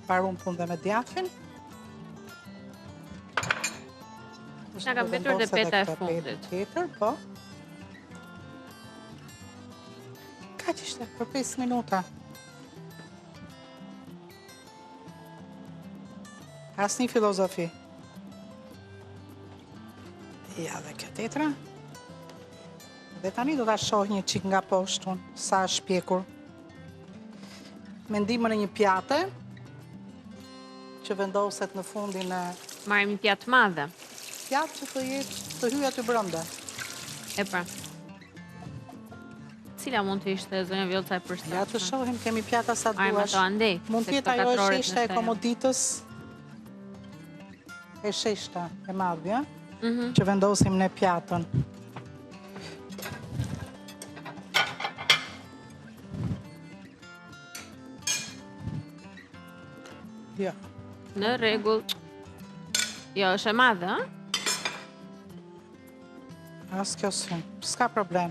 S2: parum punë dhe me djathin.
S1: Na ka mbetur dhe peta e fundit.
S2: Tjetër, po. Kaq ishte për 5 minuta. Asnjë filozofi. Ja, dhe kjo tetra. Dhe tani do ta shoh një çik nga poshtë unë, sa është pjekur. Me ndihmën e një pjate që vendoset në fundin e...
S1: Marrim një pjatë madhe.
S2: Pjatë që të hyjë aty brenda.
S1: E pra. Cila mund të ishte zonja Vjollca e përshtatshme?
S2: Ja të shohim, kemi pjata sa duash.
S1: Ajme to andej.
S2: Mund të jetë ajo e sheshta e komoditës. E sheshta e madhja, që vendosim në pjatën. Jo.
S1: Në rregull. Jo, është e madhe, ha?
S2: As kjo s'ka problem.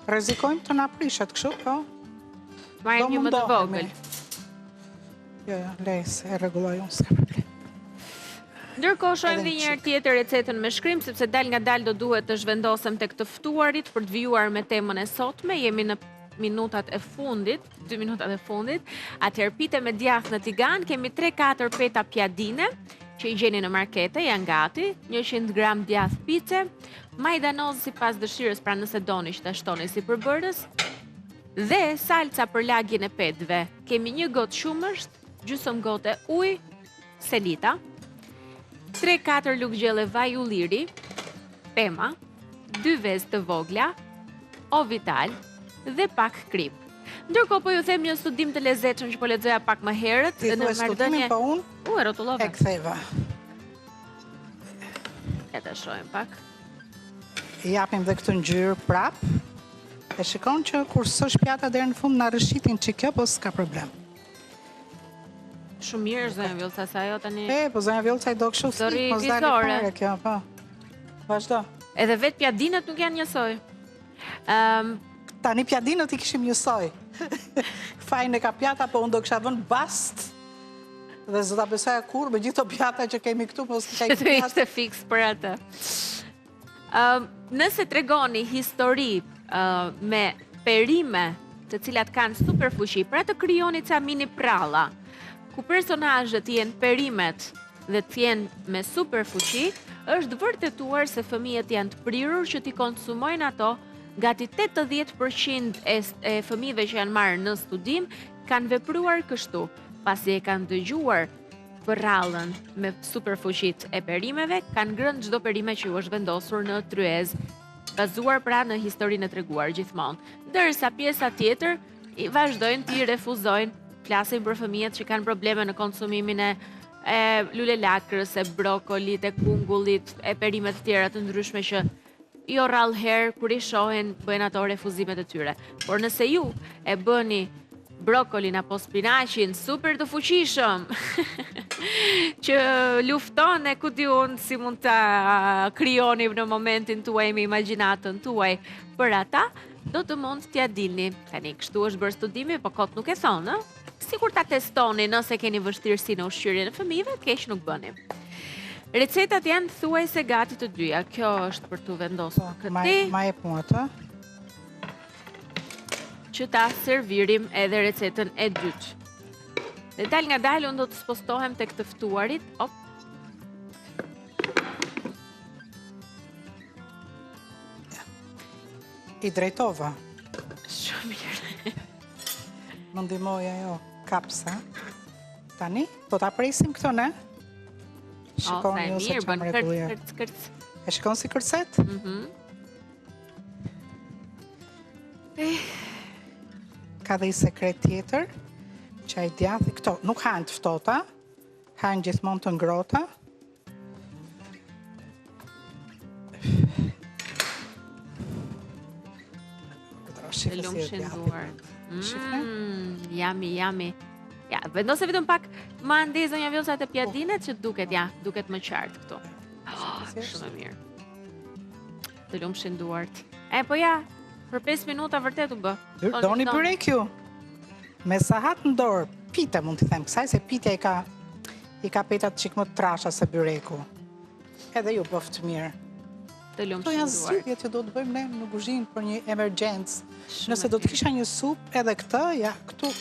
S2: Rrezikojmë të na prishet kështu, po.
S1: Marrim një më të vogël.
S2: Jo, lejse, e rregulloj unë, s'ka problem.
S1: Ndërkohë shohim edhe një herë tjetër recetën me shkrim, sepse dal nga dal do duhet të zhvendosem tek të ftuarit për të vijuar me temën e sotme. Jemi në minutat e fundit, 2 minutat e fundit. Atëherë pite me djath në tigan, kemi 3-4 peta pjadine që i gjeni në markete, janë gati, 100 gram djath pice, majdanoz sipas dëshirës, pra nëse doni që ta shtoni si përbërës, dhe salca për lagjen e petëve. Kemi 1 gotë shumësht, gjysmë gote ujë, selita, 3-4 lugë gjelle vaj ulliri, pema, 2 vezë të vogla, o vital dhe pak krip. Ndërkohë po ju them një studim të lezetshëm që po lexoja pak më herët
S2: në marrëdhënie. Po unë
S1: e rrotullova.
S2: E ktheva.
S1: E ta shohim pak.
S2: I japim dhe këtë ngjyrë prap. E shikon që kur s'është pjata deri në fund na rëshitin që kjo, po s'ka problem.
S1: Shumë mirë, zonja Vjollca, sa ajo tani...
S2: Po zonja Vjollca I do kështu
S1: Zori
S2: thik, mos dalë
S1: vizore.
S2: fare kjo, po. Vazhdo.
S1: Edhe vetë pjadinët nuk janë njësoj.
S2: Tani pjadinët I kishim njësoj. Fajin e ka pjata, po unë do kisha vënë bast. Dhe zota besoja kur, me gjithë të pjata që kemi këtu, po s'ka I
S1: Të ishte fix për atë. Nëse tregoni histori me perime të cilat kanë super fuqi, pra të krijoni ca mini pralla, ku personazhet jenë perimet dhe të jenë me super fuqi, është vërtetuar se fëmijët janë të prirur që t'i konsumojnë ato. Gati 80% e fëmijëve që janë marrë në studim kanë vepruar kështu, pasi e kanë dëgjuar për rallën me superfuqit e perimeve, kanë ngrënë çdo perime që ju është vendosur në tryez, bazuar pra në historinë e treguar gjithmonë. Ndërsa pjesa tjetër vazhdojnë t'i refuzojnë, flasin për fëmijët që kanë probleme në konsumimin e lule lakrës, e brokolit, e kungullit, e perimet tjera të ndryshme që jo rrallë herë kur I shohin bëjnë ato refuzimet e tyre. Por nëse ju e bëni brokolin apo spinaqin super të fuqishëm që lufton e ku di unë si mund ta krijoni në momentin tuaj me imagjinatën tuaj për ata, do të mund t'ja dilni. Tani kështu është bërë studimi, po kot nuk e thonë, sikur ta testoni nëse keni vështirësi në ushqyrjen e fëmijëve, keq nuk bëni. Recetat janë thuajse gati të dyja. Kjo është për t'u vendosur këtij.
S2: Ma e punë atë.
S1: Që ta servirim edhe recetën e dytë. Dhe dal nga dal unë do të spostohem tek të ftuarit.
S2: I drejtova.
S1: Shumë mirë.
S2: Më ndihmoj ajo kapsa. Tani, do ta presim këto ne? Shikoni ju se çam rregullia. E shikon si kërcet? Ka dhe I sekret tjetër, që ai djathi këto, nuk hajnë të ftohta, hajnë gjithmonë të ngrota.
S1: Të lumshin duart. Jami. Ja, vendose vetëm pak më ande zonja Vjollca të pjadinet që duket më qartë këtu. Shumë mirë. Të lumshin duart. Po ja, për 5 minuta vërtet u bë.
S2: Doni byrek ju? Me sahat në dorë, pite mund t'i them, kësaj se pitja I ka petat qik më të trasha se byreku. Edhe ju bëftë mirë.
S1: Të lumshin duart.
S2: To janë zgjidhje që do të bëjmë ne në kuzhinë për një emergjencë. Nëse do të kisha një supë, edhe këtë, ja, këtu.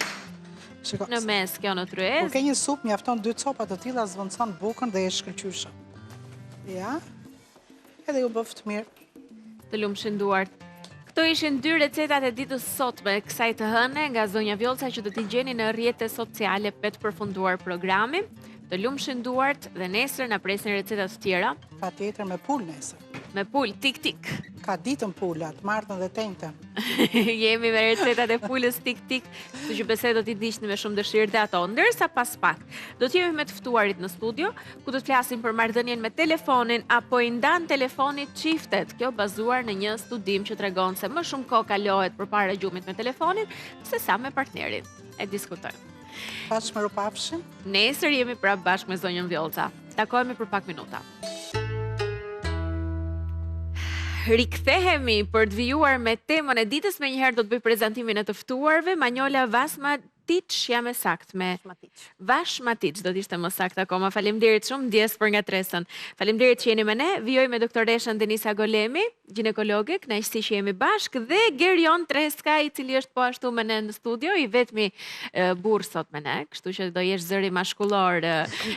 S1: Në mes kjo në tryez.
S2: Kur ke një supë, mjafton 2 copa të tilla, zvendçon bukën dhe e shkëlqyshëm. Ja. Edhe ju bëftë mirë.
S1: Të lumshin duart. Këto ishin 2 recetat e ditës sotme kësaj të hëne nga zonja Vjollca që do t'i gjeni në rrjetet sociale për të përfunduar programin. Të lumshin duart dhe nesër na presin recetat të tjera.
S2: Patjetër me pul nesër.
S1: Me pul, tik-tik.
S2: Ka ditën pula, të martën dhe tenjtën.
S1: Jemi me recetat e pulës tik-tik, kështu që besoj do t'i ndiqni me shumë dëshirë dhe ato. Ndërsa pas pak, do t'jemi me të ftuarit në studio, ku do t'flasim për marrëdhënien me telefonin apo I ndan telefonit çiftet. Kjo bazuar në një studim që tregon se më shumë kohë kalohet përpara gjumit me telefonin se sa me partnerin. E diskutojmë.
S2: Bashkë me rupafshim.
S1: Nesër jemi prapë bashkë me zonjën Vjollca. Takohemi për pak minuta. Rikthehemi për të vijuar me temën e ditës. Me njëherë do të bëj prezantimin e të ftuarve. Manjola Vasmatić, jam e sakt me Vashmatić, do të ishte më sakt akoma. Faleminderit shumë ndjes për ngatresën. Faleminderit që jeni me ne. Vijoj me doktoreshën Denisa Golemi, ginekologe, kënaqësi që jemi bashkë, dhe Gerion Treska, I cili është po ashtu me ne në studio, I vetmi burr sot me ne, kështu që do jesh zëri mashkullor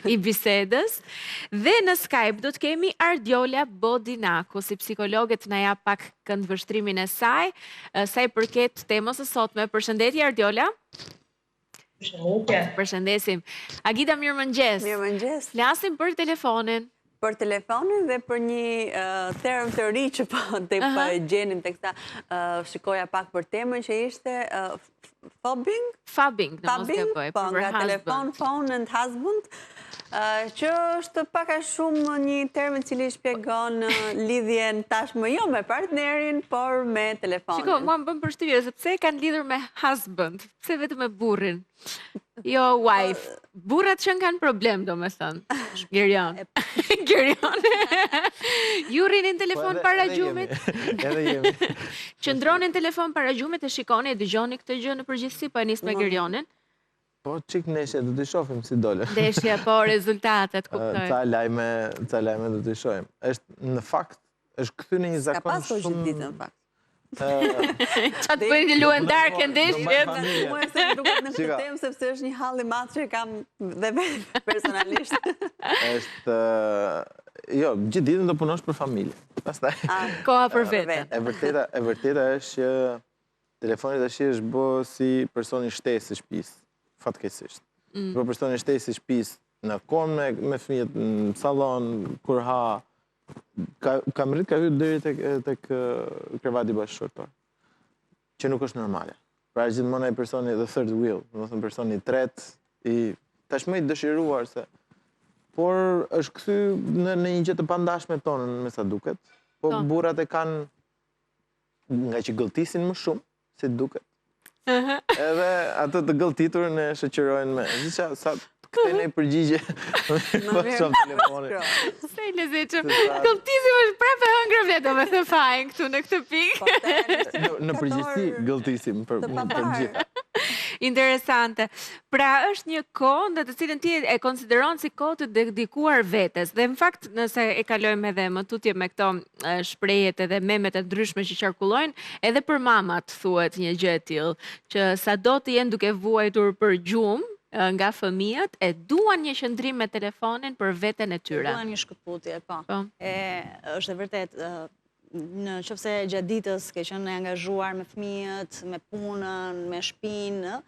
S1: I bisedës. Dhe në Skype do të kemi Ardiola Bodinaku, si psikologe të na jap pak këndvështrimin e saj, sa I përket temës së sotme. Përshëndetje Ardiola. Përshëndesim. Agida, mirëmëngjes.
S3: Mirëmëngjes.
S1: Flasim për telefonin.
S3: Për telefonin dhe për një term të ri që po e gjenim tek sa shikoja pak për temën që ishte
S1: Fubbing, në mos gaboj,
S3: po,
S1: për
S3: nga telefon, phone and husband, që është pak a shumë një term i cili shpjegon lidhjen tashmë jo me partnerin, por me telefonin.
S1: Shiko, mua më bën përshtypje se pse e kanë lidhur me husband, pse vetëm me burrin. Jo wife. Burrat që kanë problem, domethënë. Gerion. Gerion. Ju rrinin telefon para gjumit.
S4: Edhe jemi.
S1: Qëndronin telefon para gjumit e shikoni e dëgjoni këtë gjë në përgjithësi, po e nis me Gerionin.
S4: Po çik neshje do të shohim si dole.
S1: Ndeshja po rezultatet, kuptoj.
S4: Ca lajme do të shohim. Është në fakt është kthy në një zakon
S3: shumë. Ka pasur
S4: shumë
S3: gjithë ditën në fakt.
S1: Qatë bëjnë luën darkë ndeshjet.
S3: Mua se duket në këtë temë sepse është një hall i madh që kam dhe vetë personalisht.
S4: Është jo, gjithë ditën do punosh për familje. Pastaj
S1: koha për veten.
S4: E vërteta është që telefoni tash është bë si personi shtesë i shtëpisë, fatkeqësisht. Për personi shtesë i shtëpisë në kohën me fëmijët në sallon kur ha kam rrit ka hyrë deri tek krevati bashkëshortor, që nuk është normale. Pra gjithmonë ai personi the third wheel, domethënë personi i tretë i tashmë i dëshiruar se por është kthy në një gjë të pandashme tonën me sa duket, po burrat e kanë nga që gëlltisin më shumë se duket. Edhe ato të gëlltitur ne shoqërojnë me sa këtë në i përgjigje po shumë telefonin.
S1: Se i lezeqëm. Gëlltisim është prapë hëngrë vleto me të fajnë këtu në këtë pikë.
S4: Në përgjithësi gëlltisim për gjitha.
S1: Interesante. Pra është një kohë në të cilën ti e konsideron si kohë të dedikuar vetes. Dhe në fakt nëse e kalojmë edhe më tutje me këto shprehjet edhe memet e ndryshme që qarkullojnë, edhe për mamat thuhet një gjë e tillë, që sado të jenë duke vuajtur për gjumë nga fëmijët, e duan një qëndrim me telefonin për veten e tyre.
S5: Duan një shkëputje, po. Është e vërtet, në qofse gjatë ditës ke qenë angazhuar me fëmijët, me punën, me shtëpinë,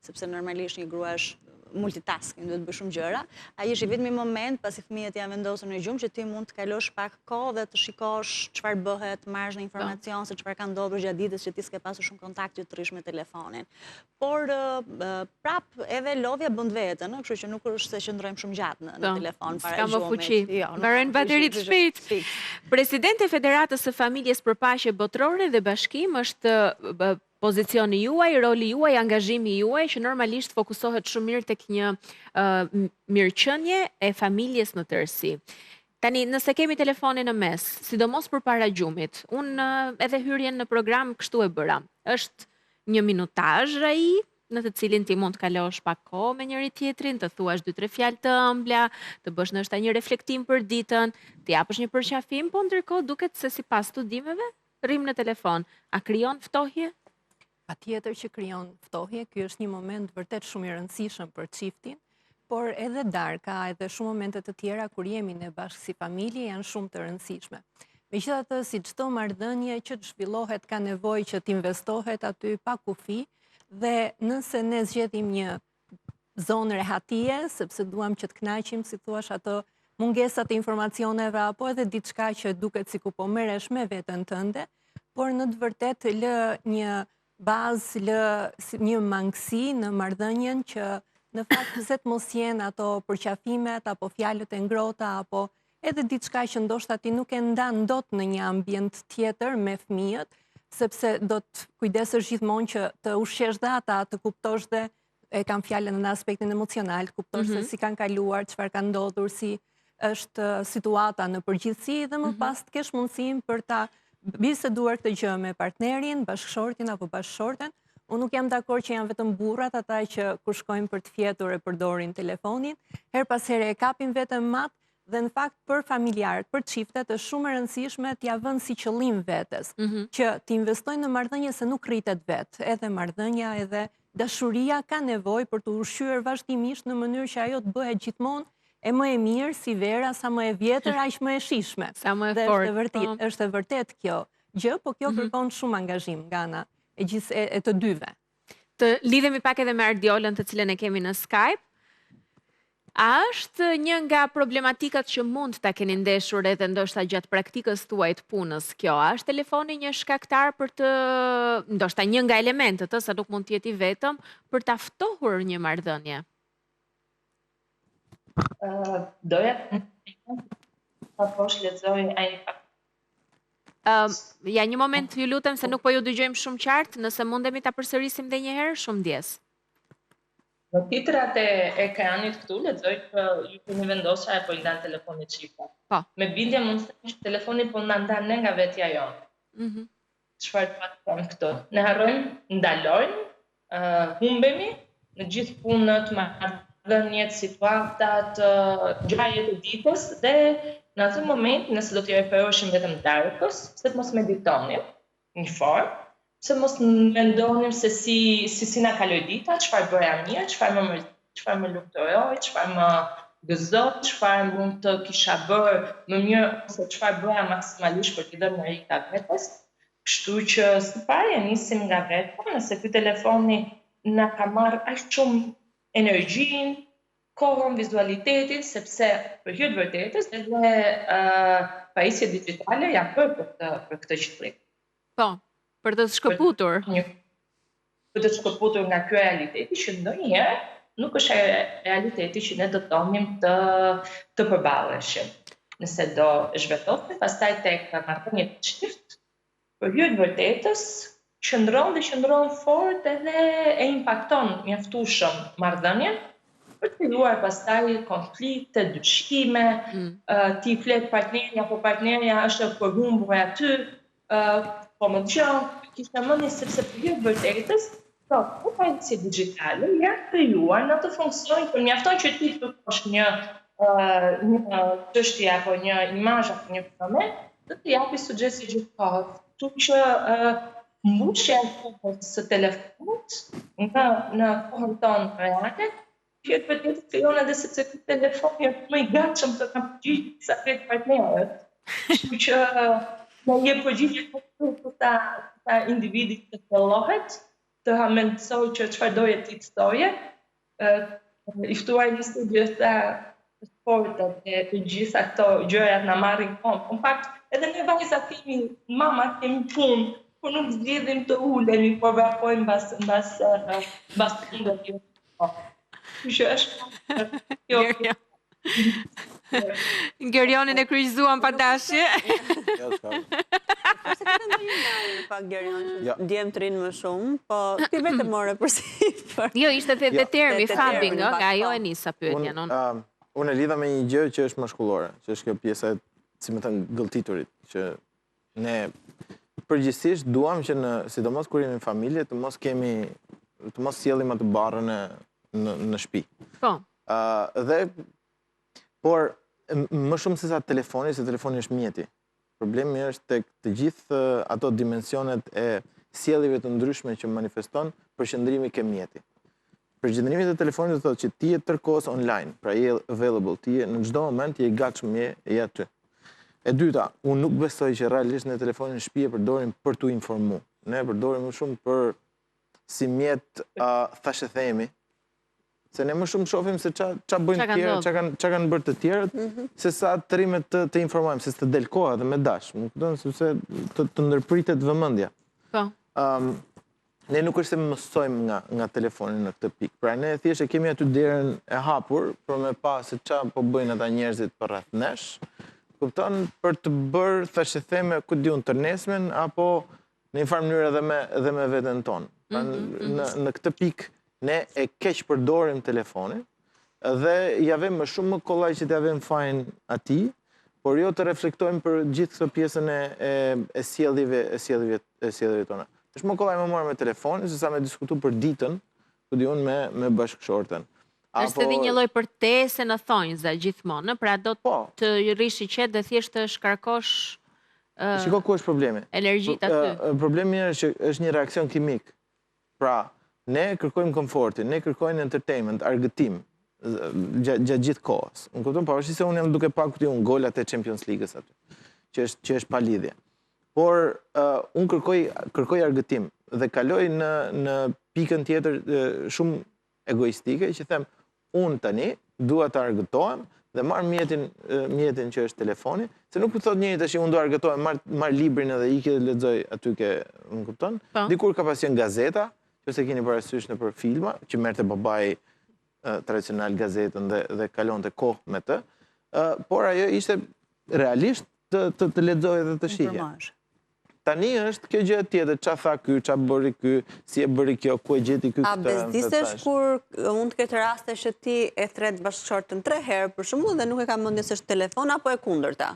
S5: sepse normalisht një grua është multitasking, duhet bëj shumë gjëra. Ai është i vetmi moment pasi fëmijët janë vendosur në gjumë që ti mund të kalosh pak kohë dhe të shikosh çfarë bëhet, marrësh një informacion se çfarë ka ndodhur gjatë ditës që ti s'ke pasur shumë kontakt që të rish me telefonin. Por prap edhe lodhja bën vetën, kështu që nuk është se qëndrojmë shumë gjatë në telefon para gjumit.
S1: Ska më fuqi. Mbarojnë bateritë shpejt. Presidenti e Federatës së Familjes për Paqe Botërore dhe Bashkim është pozicioni juaj, roli juaj, angazhimi juaj, që normalisht fokusohet shumë mirë tek një mirëqënie e familjes në tërësi. Tani, nëse kemi telefonin në mes, sidomos për para gjumit, unë edhe hyrjen në program kështu e bëra. Është një minutazh ai, në të cilin ti mund të kalosh pak kohë me njëri tjetrin, të thuash 2-3 fjalë të ëmbla, të bësh ndoshta një reflektim për ditën, të japësh një përqafim, po ndërkohë duket se sipas studimeve, rrim në telefon. A krijon ftohje?
S6: Patjetër që krijon ftohje, ky është një moment vërtet shumë i rëndësishëm për çiftin, por edhe darka, edhe shumë momente të tjera kur jemi ne bashkë si familje janë shumë të rëndësishme. Megjithatë, si çdo marrëdhënie që zhvillohet ka nevojë që të investohet aty pa kufi, dhe nëse ne zgjedhim një zonë rehatie, sepse duam që të kënaqim, si thua, ato mungesat e informacioneve apo edhe diçka që duket sikur po merresh me veten tënde, por në të vërtetë lë një bazë, një mangësi në marrëdhënien që në fakt pse të mos jenë ato përqafimet apo fjalët e ngrohta apo edhe diçka që ndoshta ti nuk e ndan dot në një ambient tjetër me fëmijët, sepse do të kujdesesh gjithmonë që të ushqesh dhe ata, të kuptosh dhe e kam fjalën në aspektin emocional, të kuptosh se si kanë kaluar, çfarë ka ndodhur, si është situata në përgjithësi dhe më pas të kesh mundësinë për ta biseduar këtë gjë me partnerin, bashkëshortin apo bashkëshorten. Unë nuk jam dakord që janë vetëm burrat ata që kur shkojnë për të fjetur e përdorin telefonin, her pas here e kapin vetëm mat dhe në fakt për familjarët, për çiftet është shumë e rëndësishme t'ia vënë si qëllim vetes, që t'investojnë në marrëdhënie se nuk rritet vetë, edhe marrëdhënia edhe dashuria ka nevojë për të ushqyer vazhdimisht në mënyrë që ajo të bëhet gjithmonë e më e mirë si vera, sa më e vjetër, aq më e shishme.
S1: Sa më e fortë.
S6: Është e vërtet kjo gjë, po kjo kërkon shumë angazhim nga ana e të dyve.
S1: Të lidhemi pak edhe me Ardiolën, të cilën e kemi në Skype. A është një nga problematikat që mund ta keni ndeshur edhe ndoshta gjatë praktikës tuaj të punës kjo? A është telefoni një shkaktar për të, ndoshta një nga elementët, sa nuk mund të jetë i vetëm, për ta ftohur një marrëdhënie?
S7: Doja pa posh lexoj ai
S1: Ja, një moment, ju lutem, se nuk po ju dëgjojmë shumë qartë, nëse mundemi ta përsërisim edhe një herë, shumë ndjes.
S7: Në titrat e ekranit këtu lexoj që ju keni vendosur apo i ndan telefonit shifra.
S1: Po.
S7: Me bindje mund të thënë që telefoni po na ndan ne nga vetja jonë. Çfarë do të them këtu? Ne harrojmë, ndalojmë, humbemi në gjithë punët, marrëdhëniet, situatat, gjërat e ditës dhe në atë moment, nëse do t'ju referoheshim vetëm darkës, pse të mos meditonim një formë, pse mos mendonim se si na kaloi dita, çfarë bëra mirë, çfarë më lumturoi, çfarë më gëzoi, çfarë mund të kisha bërë më mirë ose çfarë bëra maksimalisht për t'i dhënë rita vetes. Kështu që së pari nisim nga vetja, nëse ky telefoni na ka marrë aq shumë energjinë, kohën, vizualitetin, sepse për hir të vërtetës edhe pajisjet digjitale janë për këtë qëllim.
S1: Po, për të shkëputur.
S7: Për të shkëputur nga ky realiteti që ndonjëherë nuk është realiteti që ne do të donim të përballeshim. Nëse do zhvetohemi pastaj tek marrëdhëniet të shtift, për hir të vërtetës qëndron fort edhe e impakton mjaftueshëm marrëdhënien, për të filluar pastaj konflikte, dyshime, ti flet partneri apo partnerja është përhumbur aty, po më dëgjon, kishte mendje sepse për hir të vërtetës, pajisjet digjitale janë krijuar në të funksionojnë, për mjafton që ti të kërkosh një çështje apo një imazh apo një fenomen, do të japi sugjesti gjithë kohës. Kështu që mbushja e kohës së telefonit në kohën tonë reale, që të vërtetë krijon edhe sepse ky telefon është më i gatshëm të ta përgjigjë sa vet partnerët. Kështu që në një përgjigje të ta individit të thellohet, të mendsoj që çfarë doje ti të thoje, i ftuar një studio të sportet e të gjitha këto gjërat na marrin kohë. Në fakt, edhe ne vajzat kemi, mamat kemi punë, por nuk zgjedhim të ulemi, por vrapojmë mbas punëve. Që është
S1: Gerionin e kryqëzuan pa dashje.
S3: Përse këtë ndonjë ndarje pak Gerion, që ndjem të rinë më shumë, po ti vetë more përsipër.
S1: Jo, ishte dhe termi, fabbing, nga ajo e nisa pyetjen.
S4: Unë e lidha me një gjë që është mashkullore, që është kjo pjesa, si më thënë, gëlltiturit, që ne përgjithsisht duam që sidomos kur jemi familje, të mos sjellim atë barrën në shtëpi.
S1: Po.
S4: Por më shumë se sa telefoni, se telefoni është mjeti. Problemi është tek të gjithë ato dimensionet e sjelljeve të ndryshme që manifeston përqendrimi ke mjeti. Përqendrimi të telefonit do thotë që ti je tërkohës online, pra je available, ti je në çdo moment je i gatshëm, je aty. E dyta, unë nuk besoj që realisht në telefonin në shtëpi e përdorim për t'u informuar. Ne përdorim më shumë për si mjet thashë themi, se ne më shumë shohim se qa bëjnë të tjerë, qa kanë bërë të tjerët, se sa të rrimet të informojmë, se të del koha dhe me dash, më kupton, sepse të ndërpritet vëmendja.
S1: Po.
S4: Ne nuk është se mësojmë nga telefoni në këtë pikë. Pra ne thjesht e kemi aty derën e hapur për me pa se qa po bëjnë ata njerëzit për rreth nesh, kupton, për të bërë thashë theme ku di unë tërnesmen, apo në një farë mënyrë edhe me veten tonë. Në këtë pikë ne e keq përdorim telefonin dhe javem më shumë më kollaj që t'javem fajn ati, por jo të reflektojmë për gjithë këtë pjesën e sjelljeve tona. Është më kollaj më marrë me telefonin, se sa me diskutu për ditën, ku di unë me bashkëshorten.
S1: Është edhe një lloj përtese në thonjza gjithmonë, pra do të rishi qetë dhe thjesht të shkarkosh
S4: Shiko ku është problemi.
S1: Energjit aty.
S4: Problemi është një reakcion kimik. Pra, ne kërkojmë komfortin, ne kërkojmë entertainment, argëtim, gjatë gjithë kohës. Unë kupton, pavarësisht se unë jam duke pa kuti unë golat e Champions League-ës aty, që është pa lidhje. Por, unë kërkoj argëtim dhe kaloj në pikën tjetër shumë egoistike, që them, unë tani dua të argëtohem dhe marr mjetin që është telefoni, se nuk thot njëri tash unë do argëtohem, marr librin edhe iki dhe lexoj aty më kupton? Dikur ka pas qenë gazeta, nëse keni parasysh nëpër filma, që merrte babai tradicional gazetën dhe kalonte kohë me të, por ajo ishte realisht të lexojë dhe të shihej. Tani është kjo gjë tjetër, qa tha ky, qa bëri ky, si e bëri kjo, ku e gjeti ky këtë.
S3: A bezdisesh kur mund të ketë raste që ti e thret bashkëshortën 3 herë për shembull dhe nuk e ka mendjen se është telefon apo e kundërta,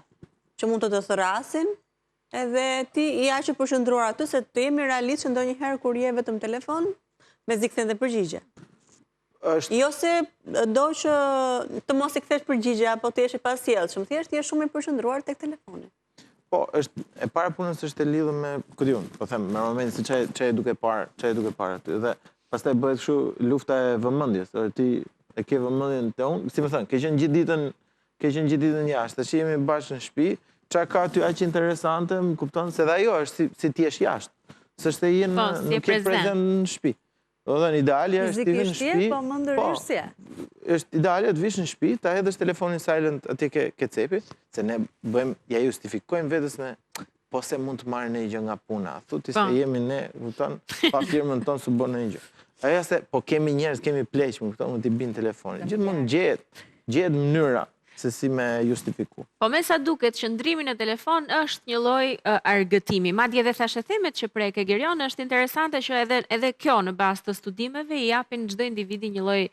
S3: që mund të thrasin, edhe ti i aq i përqendruar aty se të jemi realist që ndonjëherë kur je vetëm telefon, mezi kthen dhe përgjigje. Jo se do që të mos i kthesh përgjigje apo të jesh i pasjellshëm, thjesht je shumë i përqendruar tek telefoni.
S4: Po, e para punës është e lidhur me, këtë unë, po them, me momentin se çaj duke parë aty, dhe pastaj bëhet kështu lufta e vëmendjes, ti e ke vëmendjen te unë, si më thënë, ke qenë gjithë ditën jashtë, tash jemi bashkë në shtëpi, çka ka aty aq interesante, më kupton se dhe ajo është si ti je jashtë, s'është e je nuk je prezent në shtëpi. Do të thënë idealja është ti në shtëpi.
S3: Po mendërisht si.
S4: Është idealja të vish në shtëpi, ta hedhësh telefonin silent atje ke cepi, se ne bëjmë, ja justifikojmë vetes me po se mund të marrë një gjë nga puna. Thuti se jemi ne, kupton, pa firmën tonë su bën një gjë. Ajo se po kemi njerëz, kemi pleq, më kupton, mund t'i bin telefonin. Gjithmonë gjehet mënyra se si me justifiku.
S1: Po me sa duket, qëndrimi në telefon është një lloj argëtimi. Madje edhe thashë themet që preke Gerion, është interesante që edhe kjo në bazë të studimeve i japin çdo individi një lloj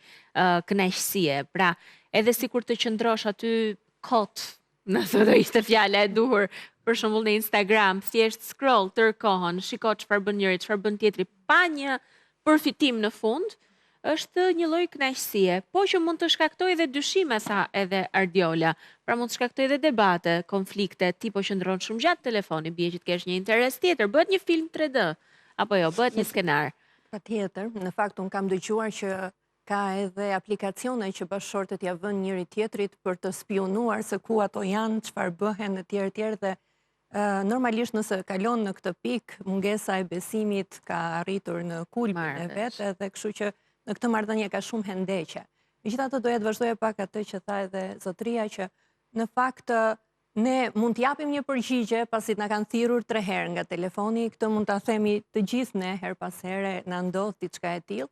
S1: kënaqësie. Pra, edhe sikur të qëndrosh aty kot, nëse do ishte fjala e duhur, për shembull në Instagram, thjesht scroll tërë kohën, shiko çfarë bën njëri, çfarë bën tjetri, pa një përfitim në fund, është një lloj kënaqësie, po që mund të shkaktoj edhe dyshime, tha edhe Ardiola. Pra mund të shkaktoj edhe debate, konflikte, ti po qëndron shumë gjatë telefoni, bie që të kesh një interes tjetër, bëhet një film 3D, apo jo, bëhet një skenar.
S6: Patjetër, në fakt unë kam dëgjuar që ka edhe aplikacione që bashkëshortet ja vënë njëri tjetrit për të spionuar se ku ato janë, çfarë bëhen e tjerë dhe normalisht nëse kalon në këtë pikë, mungesa e besimit ka arritur në kulmin e vet, edhe kështu që në këtë marrëdhënie ka shumë hendeqe. Megjithatë doja të vazhdoja pak atë që tha edhe zotria që në fakt ne mund të japim një përgjigje pasi na kanë thirrur 3 herë nga telefoni, këtë mund ta themi të gjithë ne her pas here na ndodh diçka e tillë,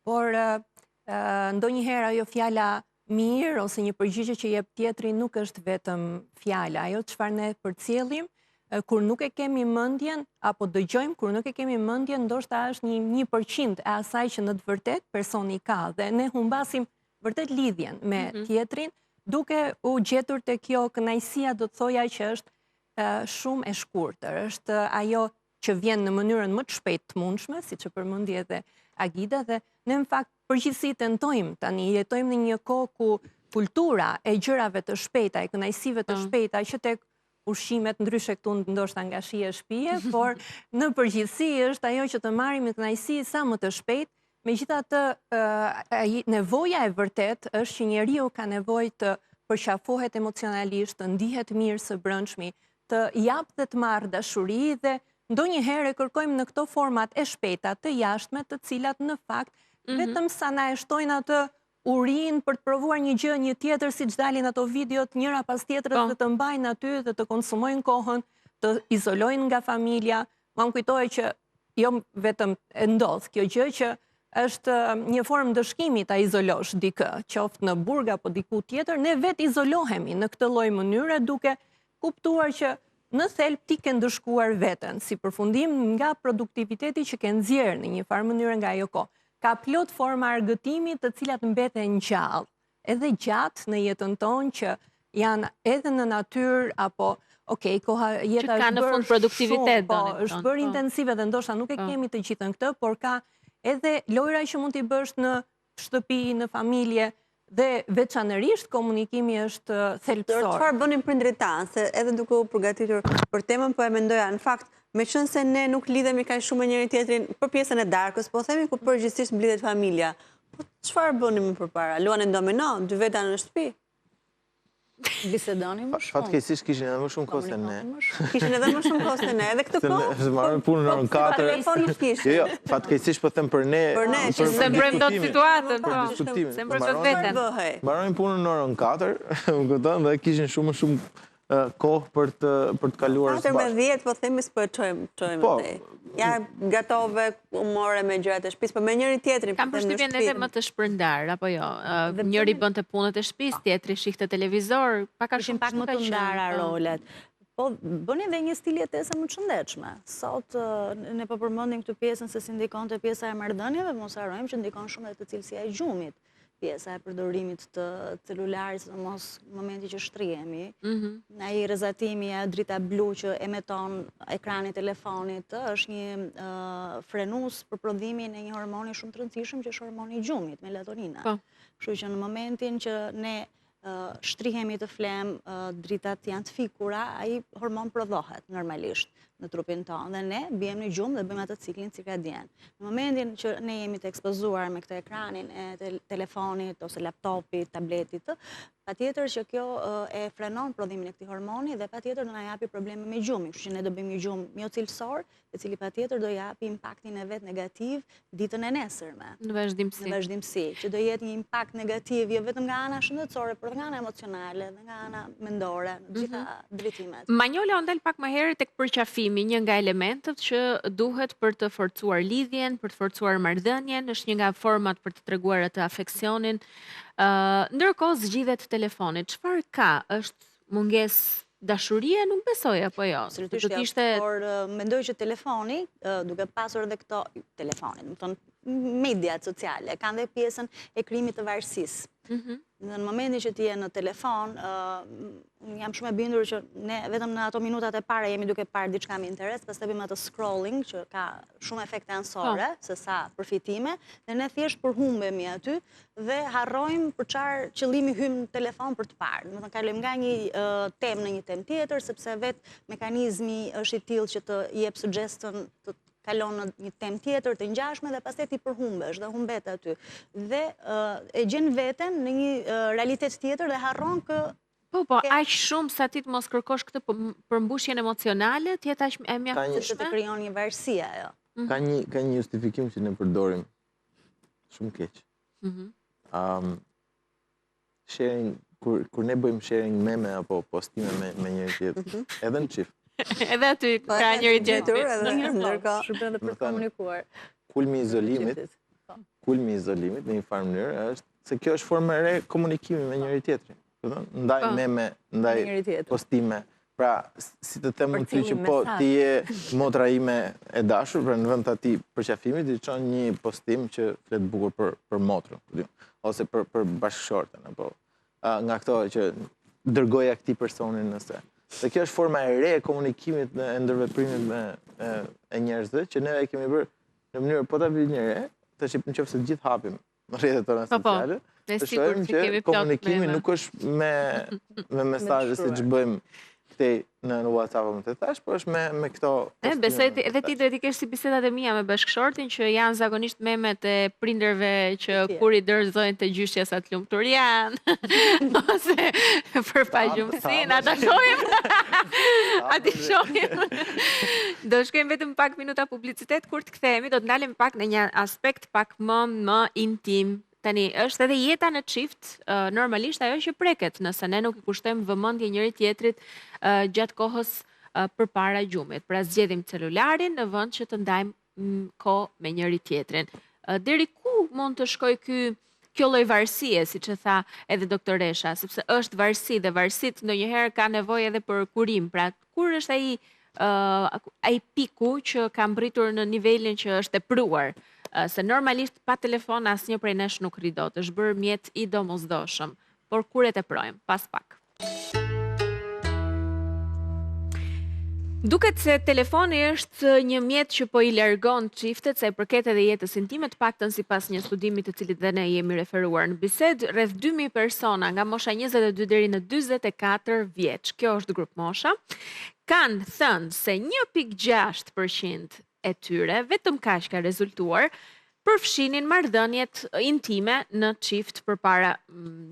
S6: por ndonjëherë ajo fjala mirë ose një përgjigje që jep tjetri nuk është vetëm fjala, ajo çfarë ne përcjellim kur nuk e kemi mendjen, apo dëgjojmë, kur nuk e kemi mendjen, ndoshta është 1% e asaj që në të vërtet personi ka, dhe ne humbasim vërtet lidhjen me tjetrin, duke u gjetur te kjo kënaqësia, do të thoja që është shumë e shkurtër, është ajo që vjen në mënyrën më të shpejtë të mundshme, siç e përmendi edhe Agida, dhe ne në fakt përgjithësi tentojmë tani, jetojmë në një kohë ku kultura e gjërave të shpejta, e kënaqësive të shpejta që tek ushqimet ndryshe këtu ndoshta nga shije shtëpie, por në përgjithësi është ajo që të marrim në kënaqësi sa më të shpejt. Megjithatë, nevoja e vërtet është që njeriu ka nevojë të përqafohet emocionalisht, të ndihet mirë së brendshmi, të jap dhe të marrë dashuri dhe ndonjëherë kërkojmë në këto format e shpejta të jashtme, të cilat në fakt vetëm sa na e shtojnë atë urin për të provuar një gjë, një tjetër, si që dalin ato videot njëra pas tjetërës dhe të mbajnë aty dhe të konsumojnë kohën, të izolojnë nga familja. Ma më kujtoj që jo vetëm e ndodh kjo gjë që është një formë dëshkimi ta izolosh dikë, qoftë në burg apo diku tjetër, ne vetë izolohemi në këtë lloj mënyre duke kuptuar që në thelb ti ke ndëshkuar veten, si përfundim nga produktiviteti që ke nxjerrë në një farë mënyrë nga ajo kohë. Ka plot forma argëtimi të cilat mbeten gjallë, edhe gjatë në jetën tonë që janë edhe në natyrë apo koha jeta
S1: është në fund produktivitet,
S6: është bërë intensive dhe ndoshta nuk e kemi të gjithën këtë, por ka edhe lojra që mund t'i bësh në shtëpi, në familje, dhe veçanërisht komunikimi është thelbësor.
S3: Çfarë bënin prindrit tanë, se edhe duke u përgatitur për temën, po e mendoja në fakt, me qënë se ne nuk lidhemi kaq shumë me njëri tjetrin për pjesën e darkës, po themi ku përgjithsisht mblidhet familja. Po çfarë bënim më përpara? Luanin domino, 2 veta në shtëpi?
S5: Bisedoni më shumë.
S4: Fatkeqësisht kishin edhe më shumë kohë se ne.
S3: Kishin edhe më shumë kohë se ne, edhe këtë kohë.
S4: Se marrën punën në orën 4.
S3: Telefon nuk kishin.
S4: Jo, fatkeqësisht po them për ne.
S3: Për ne, që
S1: Se mbrojmë dot situatën,
S4: Për
S1: po.
S4: diskutimin.
S1: Se mbrojmë veten.
S4: Mbarojnë punën në orën 4, më kupton, dhe kishin shumë kohë për të kaluar së
S3: 4 me
S4: bashku.
S3: 10, po themi s'po e çojmë
S4: Po.
S3: ne. Ja gatove, more me gjërat e shtëpisë, po me njëri tjetrin.
S1: Kam përshtypjen edhe më të shpërndar, apo jo? Njëri bënte punët e shtëpisë, tjetri shihte televizor, pak a
S5: Ishin
S1: shumë
S5: pak më të ndara
S1: po.
S5: rolet. Po, bëni dhe një stil jetese më të shëndetshme. Sot, ne po përmendim këtu pjesën se si ndikon të pjesa e marrëdhënieve, mos harrojmë që ndikon shumë edhe të cilësia e gjumit. Pjesa e përdorimit të celularit, sidomos në momenti që shtrihemi, ai rrezatimi e drita blu që emeton ekrani i telefonit është një frenues për prodhimin e një hormoni shumë të rëndësishëm që është hormoni i gjumit, melatonina.
S1: Po.
S5: Kështu që në momentin që ne shtrihemi të flem, dritat janë të fikura, ai hormon prodhohet normalisht në trupin tonë dhe ne bëjmë në gjumë dhe bëjmë atë ciklin cirkadian. Në momentin që ne jemi të ekspozuar me këtë ekranin e telefonit ose laptopit, tabletit, patjetër që kjo e frenon prodhimin e këtij hormoni dhe patjetër do na japi probleme me gjumin, kështu që ne do bëjmë një gjumë jo cilësor, i cili patjetër do japi impaktin e vet negativ ditën e nesërme.
S1: Në vazhdimsi.
S5: Në vazhdimsi, që do jetë një impakt negativ jo vetëm nga ana shëndetësore, por nga ana emocionale dhe nga ana mendore, në gjitha drejtimet.
S1: Manjola ndal pak më herët tek përqafimi, një nga elementët që duhet për të forcuar lidhjen, për të forcuar marrëdhënien, është një nga format për të treguar atë afeksionin. Ndërkohë zgjidhet telefoni. Çfarë ka? Është mungesë dashurie, nuk besoj apo jo?
S5: Absolutisht, por mendoj që telefoni, duke pasur edhe këto telefoni, do të thonë mediat sociale, kanë dhe pjesën e krijimit të varësisë. Në momentin që ti je në telefon, jam shumë e bindur që ne vetëm në ato minutat e para jemi duke parë diçka me interes, pastaj bëjmë atë scrolling që ka shumë efekte anësore, se sa përfitime, dhe ne thjesht përhumbemi aty dhe harrojmë për çfarë qëllimi hym në telefon për të parë. Do të kalojmë nga një temë në një temë tjetër, sepse vetë mekanizmi është i tillë që të jep suggestion të kalon në një temë tjetër të ngjashme dhe pastaj ti përhumbesh dhe humbet aty. Dhe e gjen veten në një realitet tjetër dhe harron kë
S1: Po, aq shumë sa ti të mos kërkosh këtë përmbushjen emocionale, të jetë aq e mjaftësishme.
S5: Të krijon një varësi ajo.
S4: Ka një justifikim që ne përdorim shumë keq. Sharing, kur ne bëjmë sharing meme apo postime me njëri tjetër, edhe në çift.
S1: Edhe aty ka njëri tjetër.
S5: Shërben dhe për të komunikuar.
S4: Kulmi i izolimit në një farë mënyrë është se kjo është formë e re komunikimi me njëri tjetrin. Ndaj meme, ndaj postime. Pra, si të them ty që po ti je motra ime e dashur, pra në vend të ati përqafimit, ti çon një postim që flet bukur për motrën, ose për bashkëshorten, apo nga këto që dërgoja këtij personin nëse. Dhe kjo është forma e re e komunikimit e ndërveprimit e njerëzve, që ne e kemi bërë në mënyrë po ta vi një re, tash nëse të gjithë hapim në rrjetet tona sociale, të shohim që komunikimi nuk është me mesazhe siç bëjmë këtej në WhatsApp më të thash, por është me këto.
S1: Besoj edhe ti duhet i kesh si bisedat e mia me bashkëshortin që janë zakonisht memet e prindërve që kur i dorëzojnë të gjyshja sa të lumtur janë, ose për paqumsin, ata shohim. Ati shohim. Do shkojmë vetëm pak minuta publicitet, kur të kthehemi do të ndalem pak në një aspekt pak më intim. Tani, është edhe jeta në çift, normalisht ajo që preket, nëse ne nuk i kushtojmë vëmendje njëri tjetrit gjatë kohës përpara gjumit. Pra zgjedhim celularin në vend që të ndajmë kohë me njëri tjetrin. Deri ku mund të shkojë kjo lloj varësie, siç e tha edhe doktoresha, sepse është varësi dhe varësit ndonjëherë ka nevojë edhe për kurim. Pra, kur është ai piku që ka mbritur në nivelin që është tepruar? Se normalisht pa telefon asnjë prej nesh nuk ri dot, është bërë mjet i domosdoshëm, por kur e teprojmë, pas pak. Duket se telefoni është një mjet që po i largon çiftet sa i përket edhe jetës intime, të paktën sipas një studimi të cilit dhe ne jemi referuar në bisedë, rreth 2000 persona nga mosha 22 deri në 44 vjeç, kjo është grup mosha, kanë thënë se 1.6% e tyre, vetëm kaq ka rezultuar, përfshinin marrëdhëniet intime në çift përpara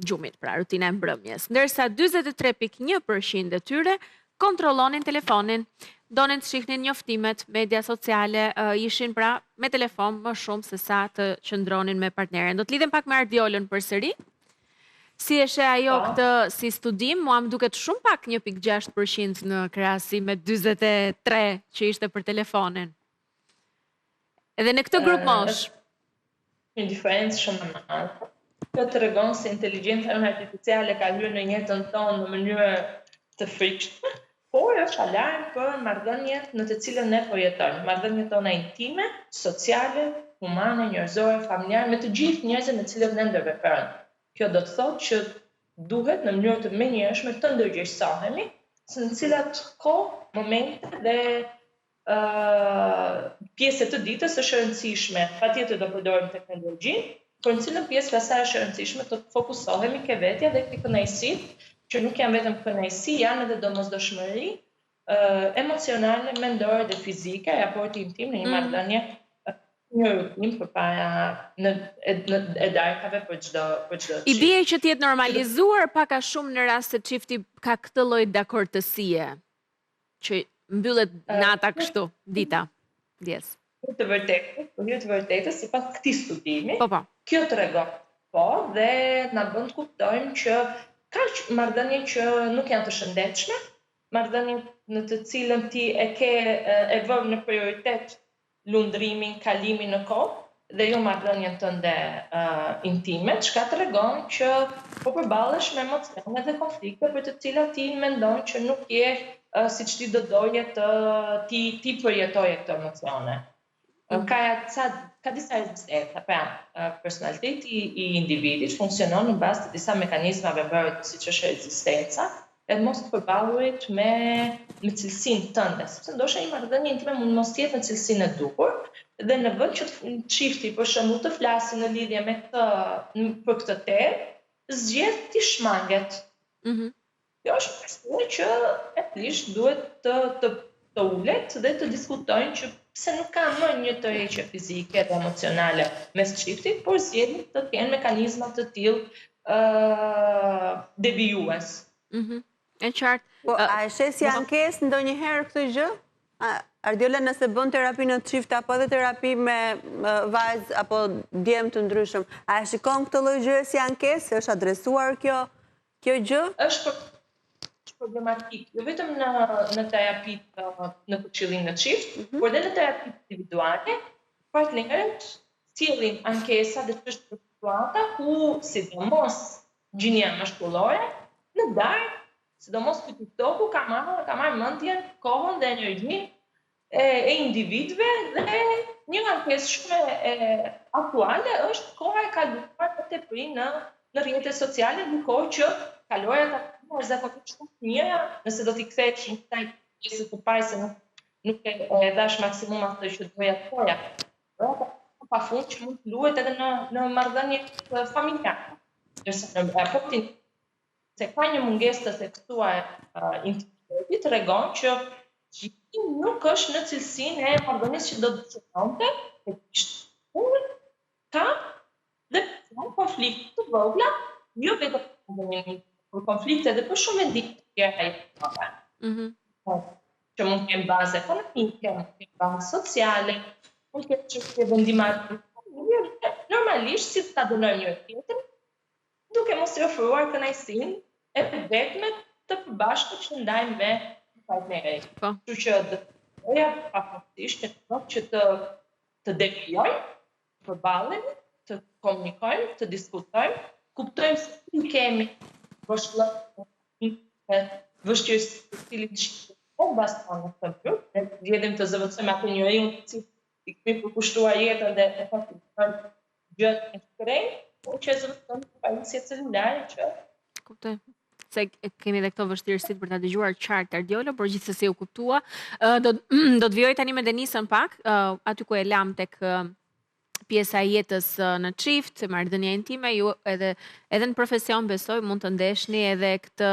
S1: gjumit, pra rutina e mbrëmjes. Ndërsa 43.1% e tyre kontrollonin telefonin, donin të shihnin njoftimet, media sociale, ishin pra me telefon më shumë se sa të qëndronin me partneren. Do të lidhem pak me Ardiolën përsëri. Si e sheh ajo këtë si studim? Mua më duket shumë pak 1.6% në krahasim me 43 që ishte për telefonin. Edhe në këtë grup mosh.
S7: Një diferencë shumë e madhe. Kjo tregon se inteligjenca artificiale ka hyrë në jetën tonë në mënyrë të frikshme, por është alarm për marrëdhëniet në të cilën ne po jetojmë. Marrëdhëniet tona intime, sociale, humane, njerëzore, familjare, me të gjithë njerëzit me të cilët ne ndërveprojmë. Kjo do të thotë që duhet në mënyrë të menjëhershme të ndërgjegjësohemi se në cilat kohë, momente dhe pjesë të ditës është e rëndësishme. Patjetër do përdorim teknologjinë, por në cilën pjesë nga sa është e rëndësishme të fokusohemi ke vetja dhe ke kënaqësitë, që nuk janë vetëm kënaqësi, janë edhe domosdoshmëri emocionale, mendore dhe fizike, raporti intim në një marrëdhënie, një rutinë përpara e darkave për çdo
S1: I bie që të jetë normalizuar pak a shumë në rast se çifti ka këtë lloj dakordësie, që mbyllet nata kështu, dita, djes.
S7: Të vërtetë, sipas këtij studimi,
S1: Po.
S7: kjo tregon dhe na bën të kuptojmë që ka marrëdhënie që nuk janë të shëndetshme, marrëdhënie në të cilën ti e vëm në prioritet lundrimin, kalimin në kohë dhe jo marrëdhënien tënde intime, çka tregon që po përballesh me emocione dhe konflikte për të cilat ti mendon që nuk je siç ti do doje ti përjetoje këto emocione. Ka disa rezistenta, pra personaliteti I individit funksionon në bazë të disa mekanizmave bërë siç është rezistenca, e mos të përballurit me cilësinë tënde, sepse ndoshta një marrëdhënie intime mund mos jetë në cilësinë e duhur, dhe në vend që çifti për shembull të flasë në lidhje me për këtë temë, zgjedh të shmanget. Kjo është arsye që realisht duhet të ulet dhe të diskutojnë që pse nuk ka më një tërheqje fizike dhe emocionale mes çiftit, por zgjedhin të kenë mekanizma të tillë devijues.
S1: E qartë.
S3: Po, a e sheh si ankesë ndonjëherë këtë gjë? Ardiola, nëse bën terapi në çift apo edhe terapi me vajzë apo djem të ndryshëm, a e shikon këtë lloj gjëje si ankesë? Është adresuar kjo gjë?
S7: Është problematik, jo vetëm në terapi në përqillim në çift, por edhe në terapi individuale, partnerët sillin ankesa dhe çështje situata ku sidomos gjinia maskullore në darkë, sidomos ky TikToku ka marrë mendjen, kohën dhe energjinë e individëve dhe një ankesë shumë aktuale është koha e kaluar të teprin në rrjetet sociale, në kohë që kalorat është zakonisht shumë të mira, nëse do t'i kthesh në kësaj pjesë të parë se nuk e dhash maksimum atë që doja të thoja. Pafund që mund të luhet edhe në marrëdhëniet familjare. Ndërsa në raportin se ka një mungesë të theksuar intimiteti tregon që çifti nuk është në cilësinë e marrëdhënies që do të qëndronte, por ka dhe konflikte të vogla, jo vetëm për konflikte dhe për shumë vendime të tjera që mund të kenë bazë ekonomike, mund të kenë bazë sociale, mund të kenë çështje vendimare. Normalisht si ta dënojmë njëri tjetrin, duke mos i ofruar kënaqësinë e vetme të përbashkët që ndajmë me partnerin. Kështu që doja pafatësisht që të devijojmë, të përballemi, të komunikojmë, të diskutojmë, kuptojmë se si kemi vështirësi të cilin shqipë baston në këtë pyrë, vjedim të zëvëtësojmë atë njëri unë të cilë i këmi përkushtuar jetën dhe e faktikën gjëtë në të krejnë, por që e zëvëtësojmë të pajisje celulare që...
S1: Kuptoj. Se kemi dhe këto vështirësit për të dëgjuar qartë Ardiola, por gjithsesi u kuptua. Do të vjoj tani me Denisën pak, aty ku e lam tek pjesa e jetës në çift, marrëdhënia intime, ju edhe në profesion besoj mund të ndeshni edhe këtë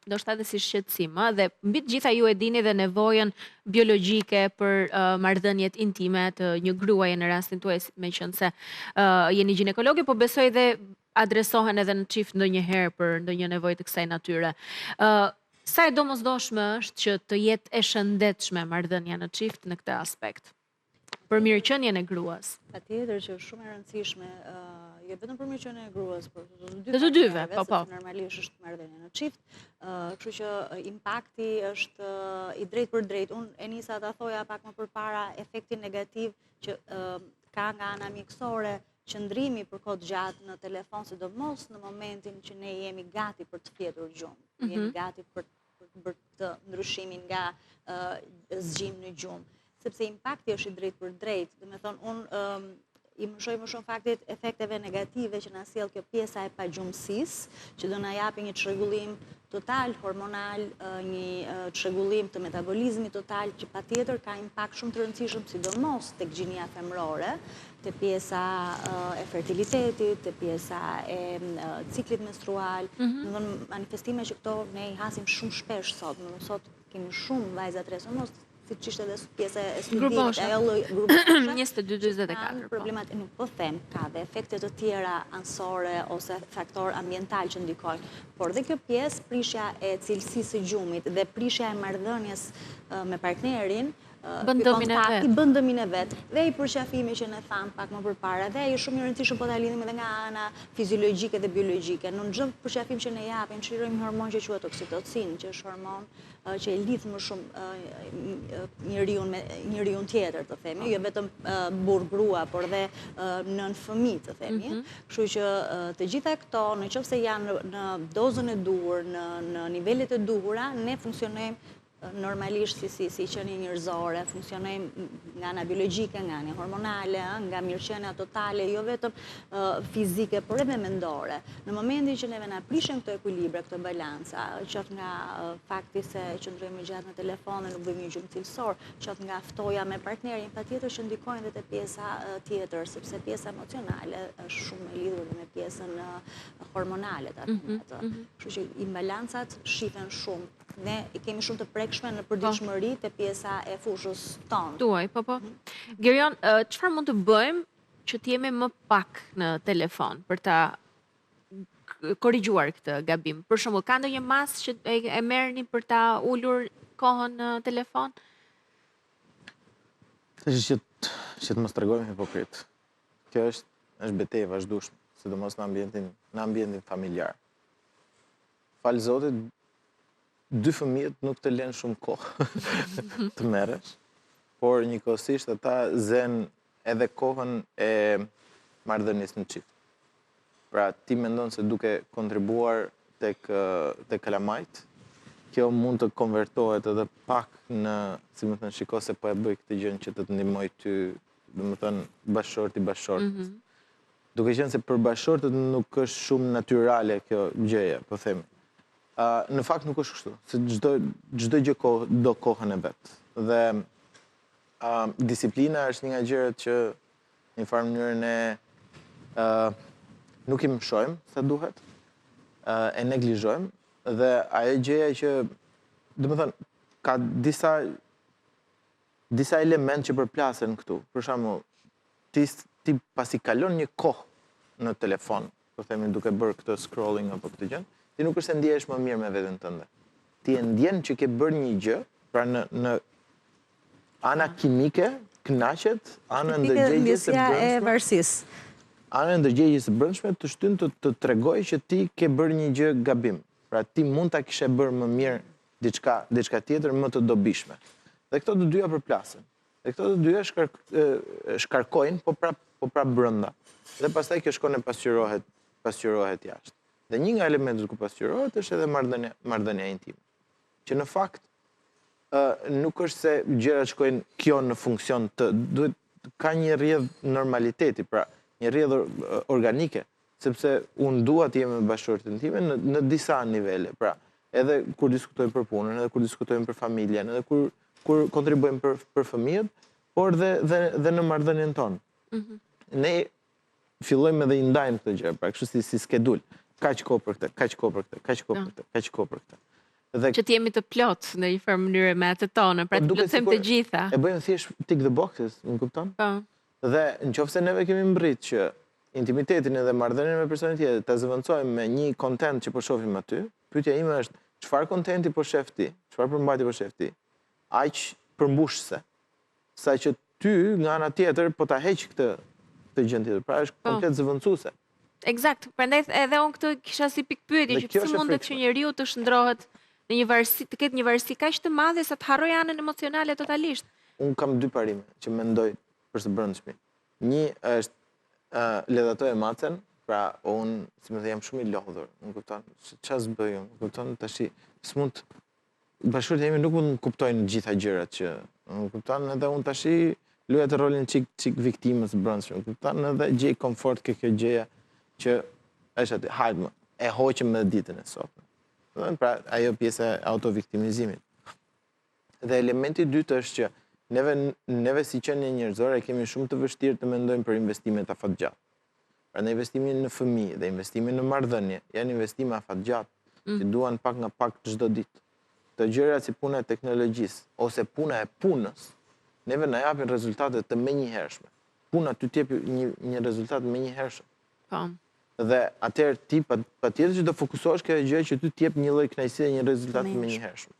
S1: ndoshta edhe si shqetësim, dhe mbi të gjitha ju e dini dhe nevojën biologjike për marrëdhëniet intime të një gruaje në rastin tuaj, meqense jeni ginekologe, po besoj dhe adresohen edhe në çift ndonjëherë për ndonjë nevojë të kësaj natyre. Sa e domosdoshme është që të jetë e shëndetshme marrëdhënia në çift në këtë aspekt? Për mirëqenien e gruas.
S5: Patjetër që është shumë e rëndësishme, jo vetëm për mirëqenien e gruas, por
S1: të dyve, po.
S5: Normalisht është marrëdhënia në çift, kështu që impakti është i drejtë për drejtë. Unë e nisa ta thoja pak më përpara efektin negativ që ka nga ana mjekësore, qëndrimi për kohë gjatë në telefon, sidomos në momentin që ne jemi gati për të fjetur gjumë, jemi gati për të ndryshimin nga zgjim në gjumë. Sepse impakti është i drejtë për drejtë. Dhe me thonë, unë i mëshoj më shumë faktit efekteve negative që na sjell kjo pjesa e pagjumësisë, që do na japi një çrregullim total hormonal, një çrregullim të metabolizmit total, që patjetër ka impakt shumë të rëndësishëm, sidomos tek gjinia femërore, te pjesa e fertilitetit, te pjesa e ciklit menstrual, do manifestime që këto ne i hasim shumë shpesh sot. Sot kemi shumë vajza tresomos, si që ishte dhe pjesa e studimit, ajo lloj gruposhe,
S1: 22-24.
S5: Problemat nuk po them, ka dhe efekte të tjera ansore ose faktor ambiental që ndikojnë, por dhe kjo pjesë, prishja e cilësisë së gjumit dhe prishja e marrëdhënies me partnerin, bën dëmin e vet, dhe i përqafimi që ne tham pak më përpara, dhe ai shumë i rëndësishëm po ta lidhim edhe nga ana fiziologjike dhe biologjike. Në çdo përqafim që ne japim, çlirojmë një hormon që quhet oksitocin, që është hormon që e lidh më shumë njeriun tjetër, të themi, jo vetëm burr grua, por dhe nën fëmijë, të themi. Kështu që të gjitha këto, nëse janë në dozën e duhur, në nivelet e duhura, ne funksionojmë normalisht si qenie njerëzore, funksionojmë nga ana biologjike, nga ana hormonale, nga mirëqenia totale, jo vetëm fizike, por edhe mendore. Në momentin që neve na prishen këto ekuilibra, këto balanca, qoftë nga fakti se qëndrojmë gjatë në telefon dhe nuk bëjmë një gjumë cilësor, qoftë nga ftoja me partnerin, patjetër që ndikojnë edhe te pjesa tjetër, sepse pjesa emocionale është shumë e lidhur me pjesën hormonale të atë. Kështu që imbalancat shihen shumë. Ne i kemi shumë të prekshme në përditshmëri të pjesa e fushës tonë.
S1: Tuaj, po. Gerion, çfarë mund të bëjmë që të jemi më pak në telefon për ta korrigjuar këtë gabim? Për shembull, ka ndonjë masë që e merrni për ta ulur kohën në telefon?
S4: Që të mos tregojmë hipokrit. Kjo është betejë e vazhdueshme, sidomos në ambientin familjar. Falë Zotit, 2 fëmijët nuk të lënë shumë kohë të merresh, por njëkohësisht ata zen edhe kohën e marrëdhënies në çift. Pra ti mendon se duke kontribuar tek kalamajt, kjo mund të konvertohet edhe pak në, si më thënë, shiko se po e bëj këtë gjë që të ndihmoj ty, domethënë bashkëshorti bashkëshortës. Duke qenë se për bashkëshortët nuk është shumë natyrale kjo gjëja, po themi. Në fakt nuk është kështu, se çdo gjë do kohën e vet. Dhe disiplina është një nga gjërat që në farë mënyrë ne nuk i mshojmë sa duhet, e neglizhojmë, dhe ajo gjëja që, domethënë, ka disa element që përplasen këtu. Për shembull, ti pasi kalon një kohë në telefon, po themi duke bërë këtë scrolling apo këtë gjë, ti nuk është se ndjehesh më mirë me veten tënde. Ti e ndjen që ke bërë një gjë, pra në ana kimike, kënaqet, ana ndërgjegjes së brendshme. Ana ndërgjegjes së brendshme të shtyn të tregoj që ti ke bërë një gjë gabim. Pra ti mund ta kishe bërë më mirë diçka tjetër më të dobishme. Dhe këto të dyja përplasen. Dhe këto të dyja shkarkojnë, po prap brenda. Dhe pastaj kjo shkon e pasqyrohet jashtë. Dhe një nga elementet ku pasqyrohet është edhe marrëdhënia intime. Që në fakt nuk është se gjërat shkojnë kjo në funksion duhet ka një rrjedh normaliteti, pra një rrjedh organike, sepse unë dua të jem me bashkëshorten time në disa nivele, pra edhe kur diskutojmë për punën, edhe kur diskutojmë për familjen, edhe kur kontribuojmë për fëmijët, por dhe në marrëdhënien tonë. ne fillojmë edhe i ndajmë këtë gjë, pra kështu si skedul. Kaq kohë për këtë, kaq kohë për këtë, kaq kohë për këtë, kaq kohë për këtë.
S1: Që t'jemi të plot në një farë mënyrë me atë tonë, pra të plotësojmë të gjitha.
S4: E bëjmë thjesht tick the boxes, më kupton?
S1: Po.
S4: Dhe nëse neve kemi mbrit që intimitetin edhe marrëdhënien me personin tjetër ta zëvendësojmë me një content që po shohim aty, pyetja ime është çfarë kontenti po shef ti? Çfarë përmbajtje po shef ti? Aq përmbushse. Sa që ty nga ana tjetër po ta heq këtë gjë tjetër. Pra është komplet zëvendësuese.
S1: Eksakt. Prandaj edhe unë këtë kisha si pikpyetje që si mundet që njeriu të shndrohet në një varësi, të ketë një varësi kaq të madhe sa të harrojë anën emocionale totalisht.
S4: Unë kam dy parime që mendoj për së brendshmi. Një është ledhatoj macen, pra unë, si më dhe jam shumë i lodhur, më kupton, çfarë s'bëj unë, më kupton, tash s'mund bashkëshortja ime nuk mund kuptojnë gjitha gjërat që, më kupton, edhe unë tash luaj atë rolin çik viktimës brendshme, më kupton, edhe gjej komfort ke kjo gjëja që është aty, hajde më, e hoqëm me ditën e sotme. Pra, ajo pjesë e autoviktimizimit. Dhe elementi dytë është që neve si qenie njerëzore kemi shumë të vështirë të mendojmë për investimet afatgjatë. Pra në investimin në fëmijë dhe investimin në marrëdhënie janë investime afatgjatë që duan pak nga pak çdo ditë. Të gjërat si puna e teknologjisë ose puna e punës, neve na japin rezultate të menjëhershme. Puna ty t'jep një rezultat menjëhershëm.
S1: Po.
S4: Dhe atëherë ti patjetër që do fokusohesh kjo gjë që ty t'jep një lloj kënaqësie dhe një rezultat më menjëhershëm.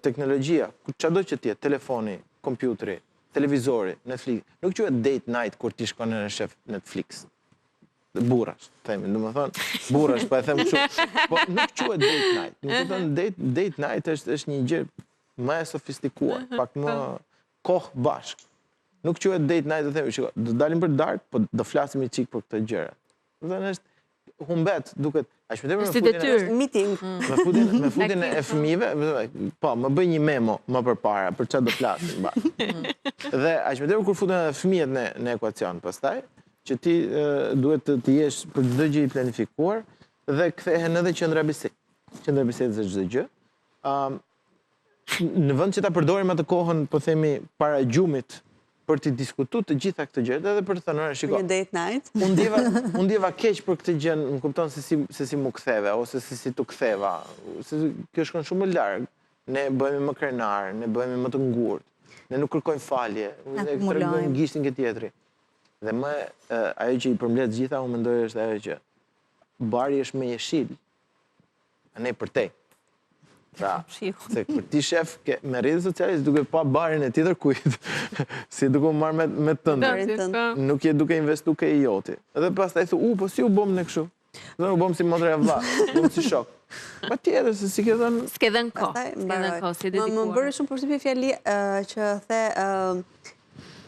S4: Teknologjia, çado që të jetë, telefoni, kompjuteri, televizori, Netflix, nuk quhet date night kur ti shkon në shef Netflix. Burrash, themi, domethënë, burrash, po e them kështu. Po nuk quhet date night. Nuk thon date night është një gjë më e sofistikuar, pak më kohë bashk. Nuk quhet date night, do themi, shiko, do dalim për darkë, po do flasim i çik për këtë gjëra. Dhe është humbet, duket, aq më tepër me futjen e fëmijëve, po, më bëj një memo më përpara për çfarë do flasim. Dhe aq më tepër kur futen fëmijët në ekuacion pastaj, që ti duhet të jesh për çdo gjë i planifikuar dhe kthehen edhe qendra bisedë. Qendra bisedë është çdo gjë. Në vend që ta përdorim atë kohën, po themi, para gjumit, për të diskutuar të gjitha këtë gjë, edhe për të thënë, shiko.
S3: Një date night.
S4: Unë ndjeva keq për këtë gjë, më kupton se si mu ktheve ose se si tu ktheva. Kjo shkon shumë larg. Ne bëhemi më krenar, ne bëhemi më të ngurtë, ne nuk kërkojmë falje, ne tregojmë gishtin ke tjetri. Dhe më ajo që i përmbledh gjitha, unë mendoj është ajo që bari është me jeshil, a ne për te. Pra, se për ti shef me rrjetet sociale duke pa barin e tjetër kujt, si duke marrë me tënde, nuk je duke investu ke i joti. Edhe pastaj thu, po si u bom në kështu? Dhe u bom si motër e vlla, u bom si shok. Pa tjetër, se si ke dhënë...
S1: S'ke dhënë kohë, si dedikuar.
S3: Më bërë shumë përshtypje fjali që the,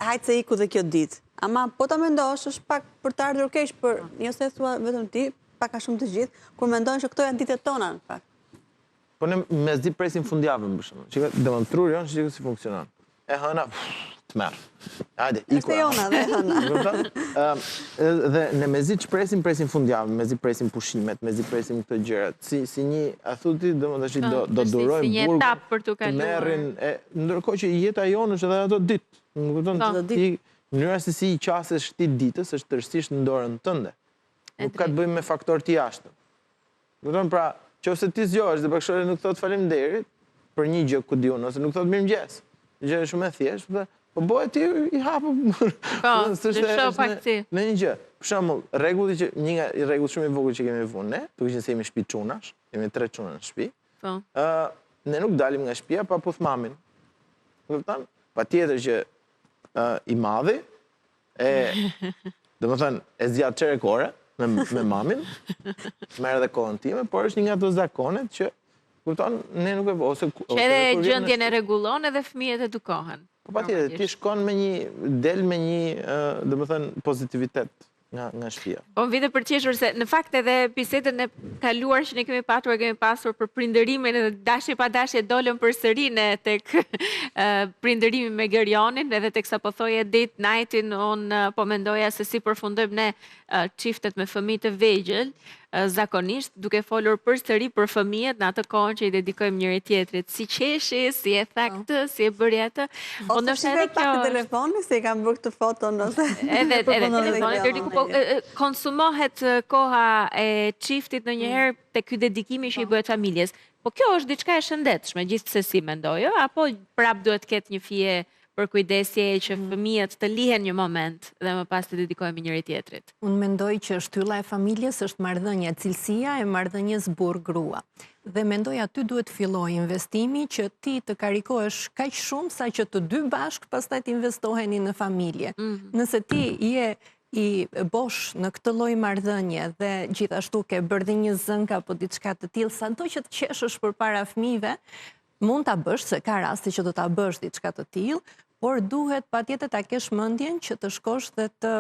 S3: hajtë se iku dhe kjo ditë. Ama po ta mendosh është pak për të ardhur keq, për jo se thua vetëm ti, pak a shumë të gjithë, kur mendojnë që këto janë ditët tona në fakt.
S4: Po ne mes di presim fundjavën për shembull. Çika demonstrur janë shikoj si funksionon. E hëna të merr. Hajde, iku.
S3: Është jona dhe hëna.
S4: Dhe ne mezi presim fundjavën, mezi presim pushimet, mezi presim këto gjërat. Si një, a thotë domethënë do durojmë burgun.
S1: Si një etapë për tu kaluar.
S4: Merrin, ndërkohë që jeta jonë është edhe ato ditë. Më kupton? Mënyra se si i qasesh ti ditës është tërësisht në dorën tënde. Nuk ka të bëjë me faktor të jashtëm. Kupton, pra qofse ti zgjohesh dhe bashkëshortja nuk thot faleminderit për një gjë ku diun ose nuk thot mirëmëngjes. Gjë shumë e thjeshtë, po bëhet ti i hapur.
S1: Po, të shoh pak ti.
S4: Në një gjë. Për shembull, rregulli që një nga rregull shumë i vogël që kemi vënë ne, duke qenë se jemi shtëpi çunash, jemi 3 çuna në shtëpi.
S1: Po.
S4: Ne nuk dalim nga shtëpia pa puth mamin. Kupton? Patjetër që i madhi domethënë e zgjat çerekore me mamin, merr edhe kohën time, por është një nga ato zakonet që kupton ne nuk e ose
S1: që edhe gjendjen e rregullon edhe fëmijët edukohen.
S4: Po patjetër, ti shkon me një domethënë pozitivitet nga shtëpia.
S1: Po më vite përqeshur se në fakt edhe bisedën e kaluar që ne kemi pasur për prindërimin edhe dashje pa dashje dolën përsëri ne tek prindërimi me Gerionin edhe teksa po thoje date night-in, unë po mendoja se si përfundojmë ne çiftet me fëmijë të vegjël, zakonisht, duke folur përsëri për fëmijët në atë kohën që i dedikojmë njëri tjetrit. Si qeshi, si e tha këtë, si e bëri atë.
S3: Po ndoshta edhe kjo telefoni, se i kam bërë këtë foton ose.
S1: Edhe telefoni deri ku konsumohet koha e çiftit ndonjëherë te ky dedikimi që i bëhet familjes. Po kjo është diçka e shëndetshme, gjithsesi mendoj, apo prap duhet të ketë një fije për kujdesje që fëmijët të lihen një moment dhe më pas të dedikohemi njëri tjetrit.
S6: Unë mendoj që shtylla e familjes është marrëdhënia, cilësia e marrëdhënies burr-grua. Dhe mendoj aty duhet filloj investimi që ti të karikohesh kaq shumë sa që të dy bashk pastaj të investoheni në familje. Nëse ti je i bosh në këtë lloj marrëdhënie dhe gjithashtu ke bërë një zënk apo diçka të tillë, sado që të qeshësh përpara fëmijëve, mund ta bësh, se ka raste që do ta bësh diçka të tillë, por duhet patjetër ta kesh mendjen që të shkosh dhe të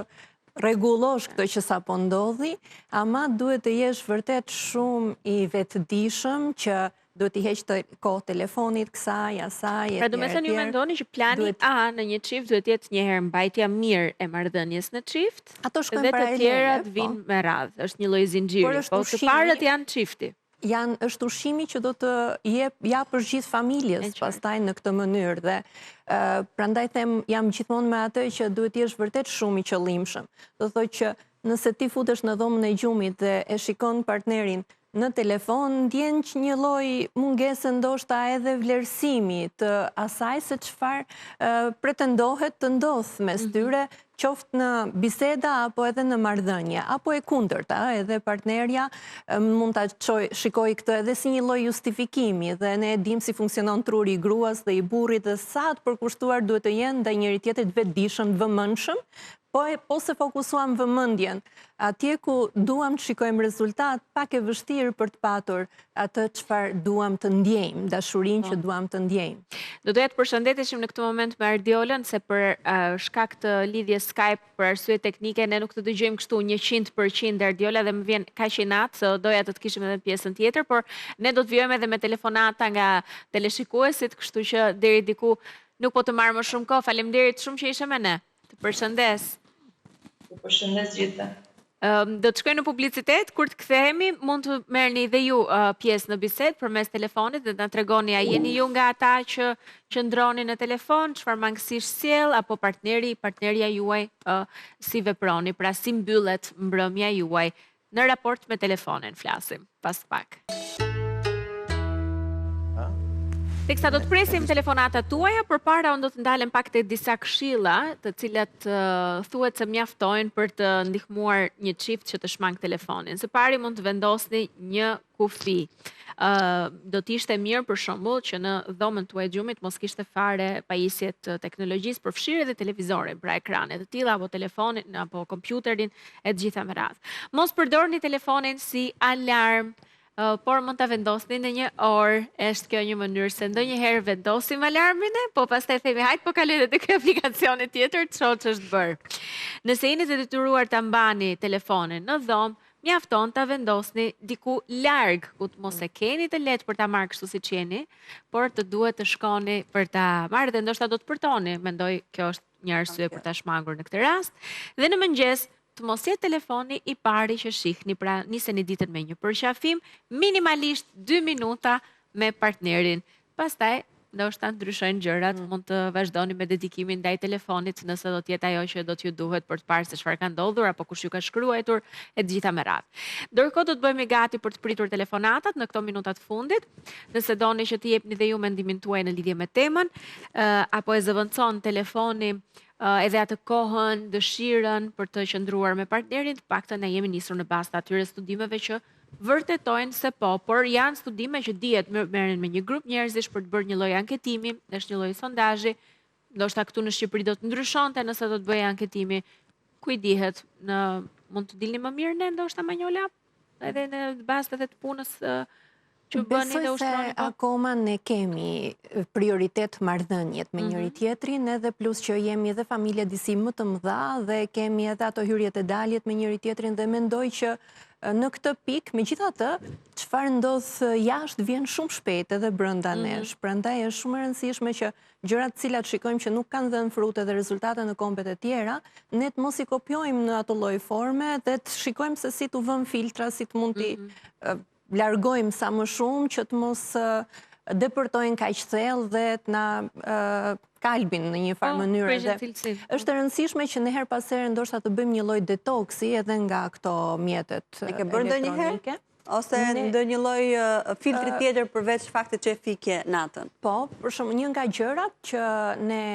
S6: rregullosh këtë që sapo ndodhi, ama duhet të jesh vërtet shumë i vetëdijshëm që duhet të heq të kohë telefonit kësaj, asaj,
S1: Pra do me thënë ju mendoni që plani A në një çift duhet jetë një herë mbajtja mirë e marrëdhënies në çift,
S6: ato shkojnë
S1: dhe të tjerat vinë me radhë. Është një lloj zinxhiri, po të parët janë çifti.
S6: Është ushqimi që do të jap për gjithë familjes pastaj në këtë mënyrë dhe prandaj them jam gjithmonë me atë që duhet jesh vërtet shumë i qëllimshëm. Do thotë që nëse ti futesh në dhomën e gjumit dhe e shikon partnerin në telefon, ndjen që një lloj mungese ndoshta edhe vlerësimi të asaj se çfarë pretendohet të ndodh mes tyre, qoftë në biseda apo edhe në marrëdhënie, apo e kundërta, edhe partnerja mund ta shikoj këtë edhe si një lloj justifikimi dhe ne e dim si funksionon truri i gruas dhe i burrit dhe sa të përkushtuar duhet të jenë ndaj njëri tjetrit vetëdijshëm, vëmendshëm, po se fokusuam vëmendjen atje ku duam të shikojmë rezultat, pak e vështirë për të patur atë çfarë duam të ndjejmë, dashurinë që duam të ndjejmë.
S1: Do doja të përshëndeteshim në këtë moment me Ardiolën, se për shkak të lidhjes Skype për arsye teknike ne nuk të dëgjojmë kështu 100% Ardiola dhe më vjen kaq i natë, se doja të kishim edhe pjesën tjetër, por ne do të vijojmë edhe me telefonata nga teleshikuesit, kështu që deri diku nuk po të marr më shumë kohë. Faleminderit shumë që ishe me ne. Të përshëndes.
S7: Të përshëndes gjithë.
S1: Do të shkojmë në publicitet, kur të kthehemi mund të merrni dhe ju pjesë në bisedë përmes telefonit dhe na tregoni a jeni ju nga ata që qëndroni në telefon, çfarë mangësish sjell apo partnerja juaj si veproni, pra si mbyllet mbrëmja juaj në raport me telefonin, flasim pas pak. Teksa do të presim telefonatat tuaja, përpara unë do të ndalem pak te disa këshilla, të cilat thuhet se mjaftojnë për të ndihmuar një çift që të shmang telefonin. Së pari mund të vendosni një kufi. Do të ishte mirë për shembull që në dhomën tuaj gjumit mos kishte fare pajisje të teknologjisë, përfshirë edhe televizorin, pra ekrane të tilla apo telefonin apo kompjuterin e të gjitha me radhë. Mos përdorni telefonin si alarm, por mund ta vendosni në një orë, është kjo një mënyrë se ndonjëherë vendosim alarmin po pastaj themi hajt po kaloj edhe te ky aplikacioni tjetër, ç'është bër. Nëse jeni të detyruar ta mbani telefonin në dhomë, mjafton ta vendosni diku larg, ku të mos e keni të lehtë për ta marrë kështu siç jeni, por të duhet të shkoni për ta marrë dhe ndoshta do të përtoni. Mendoj kjo është një arsye për ta shmangur në këtë rast. Dhe në mëngjes të mos jetë telefoni i pari që shihni, pra niseni ditën me një përqafim, minimalisht 2 minuta me partnerin. Pastaj, ndoshta ndryshojnë gjërat, mund të vazhdoni me dedikimin ndaj telefonit nëse do të jetë ajo që do t'ju duhet për të parë se çfarë ka ndodhur apo kush ju ka shkruar e të gjitha me radhë. Ndërkohë do të bëhemi gati për të pritur telefonatat në këto minutat fundit. Nëse doni që të jepni dhe ju mendimin tuaj në lidhje me temën, apo e zëvendëson telefoni edhe atë kohën, dëshirën për të qëndruar me partnerin, të paktën ne jemi nisur në bazë të atyre studimeve që vërtetojnë se po, por janë studime që dihet merren me një grup njerëzish për të bërë një lloj anketimi, është një lloj sondazhi, ndoshta këtu në Shqipëri do të ndryshonte nëse do të bëhej anketimi, ku i dihet, mund të dilni më mirë ne ndoshta Manjola, edhe në bazë të punës që bëni dhe ushtroni.
S6: Besoj se akoma ne kemi prioritet marrëdhëniet me njëri tjetrin, edhe plus që jemi edhe familje disi më të mëdha dhe kemi edhe ato hyrjet e daljet me njëri tjetrin dhe mendoj që në këtë pikë, megjithatë, çfarë ndodh jashtë vjen shumë shpejt edhe brenda nesh. Prandaj është shumë e rëndësishme që gjërat të cilat shikojmë që nuk kanë dhënë frutë dhe rezultate në kombet e tjera, ne të mos i kopjojmë në ato lloj forme dhe të shikojmë se si të vëmë filtra, si të mund t'i largojmë sa më shumë që të mos depërtojnë kaq thellë dhe të na kalbin në një farë mënyrë. Është e rëndësishme që në herë pas here ndoshta të bëjmë një lloj detoksi edhe nga këto mjetet elektronike.
S3: Ose ndonjë lloj filtri tjetër përveç faktit që e fikje natën?
S6: Po, për shembull, një nga gjërat që ne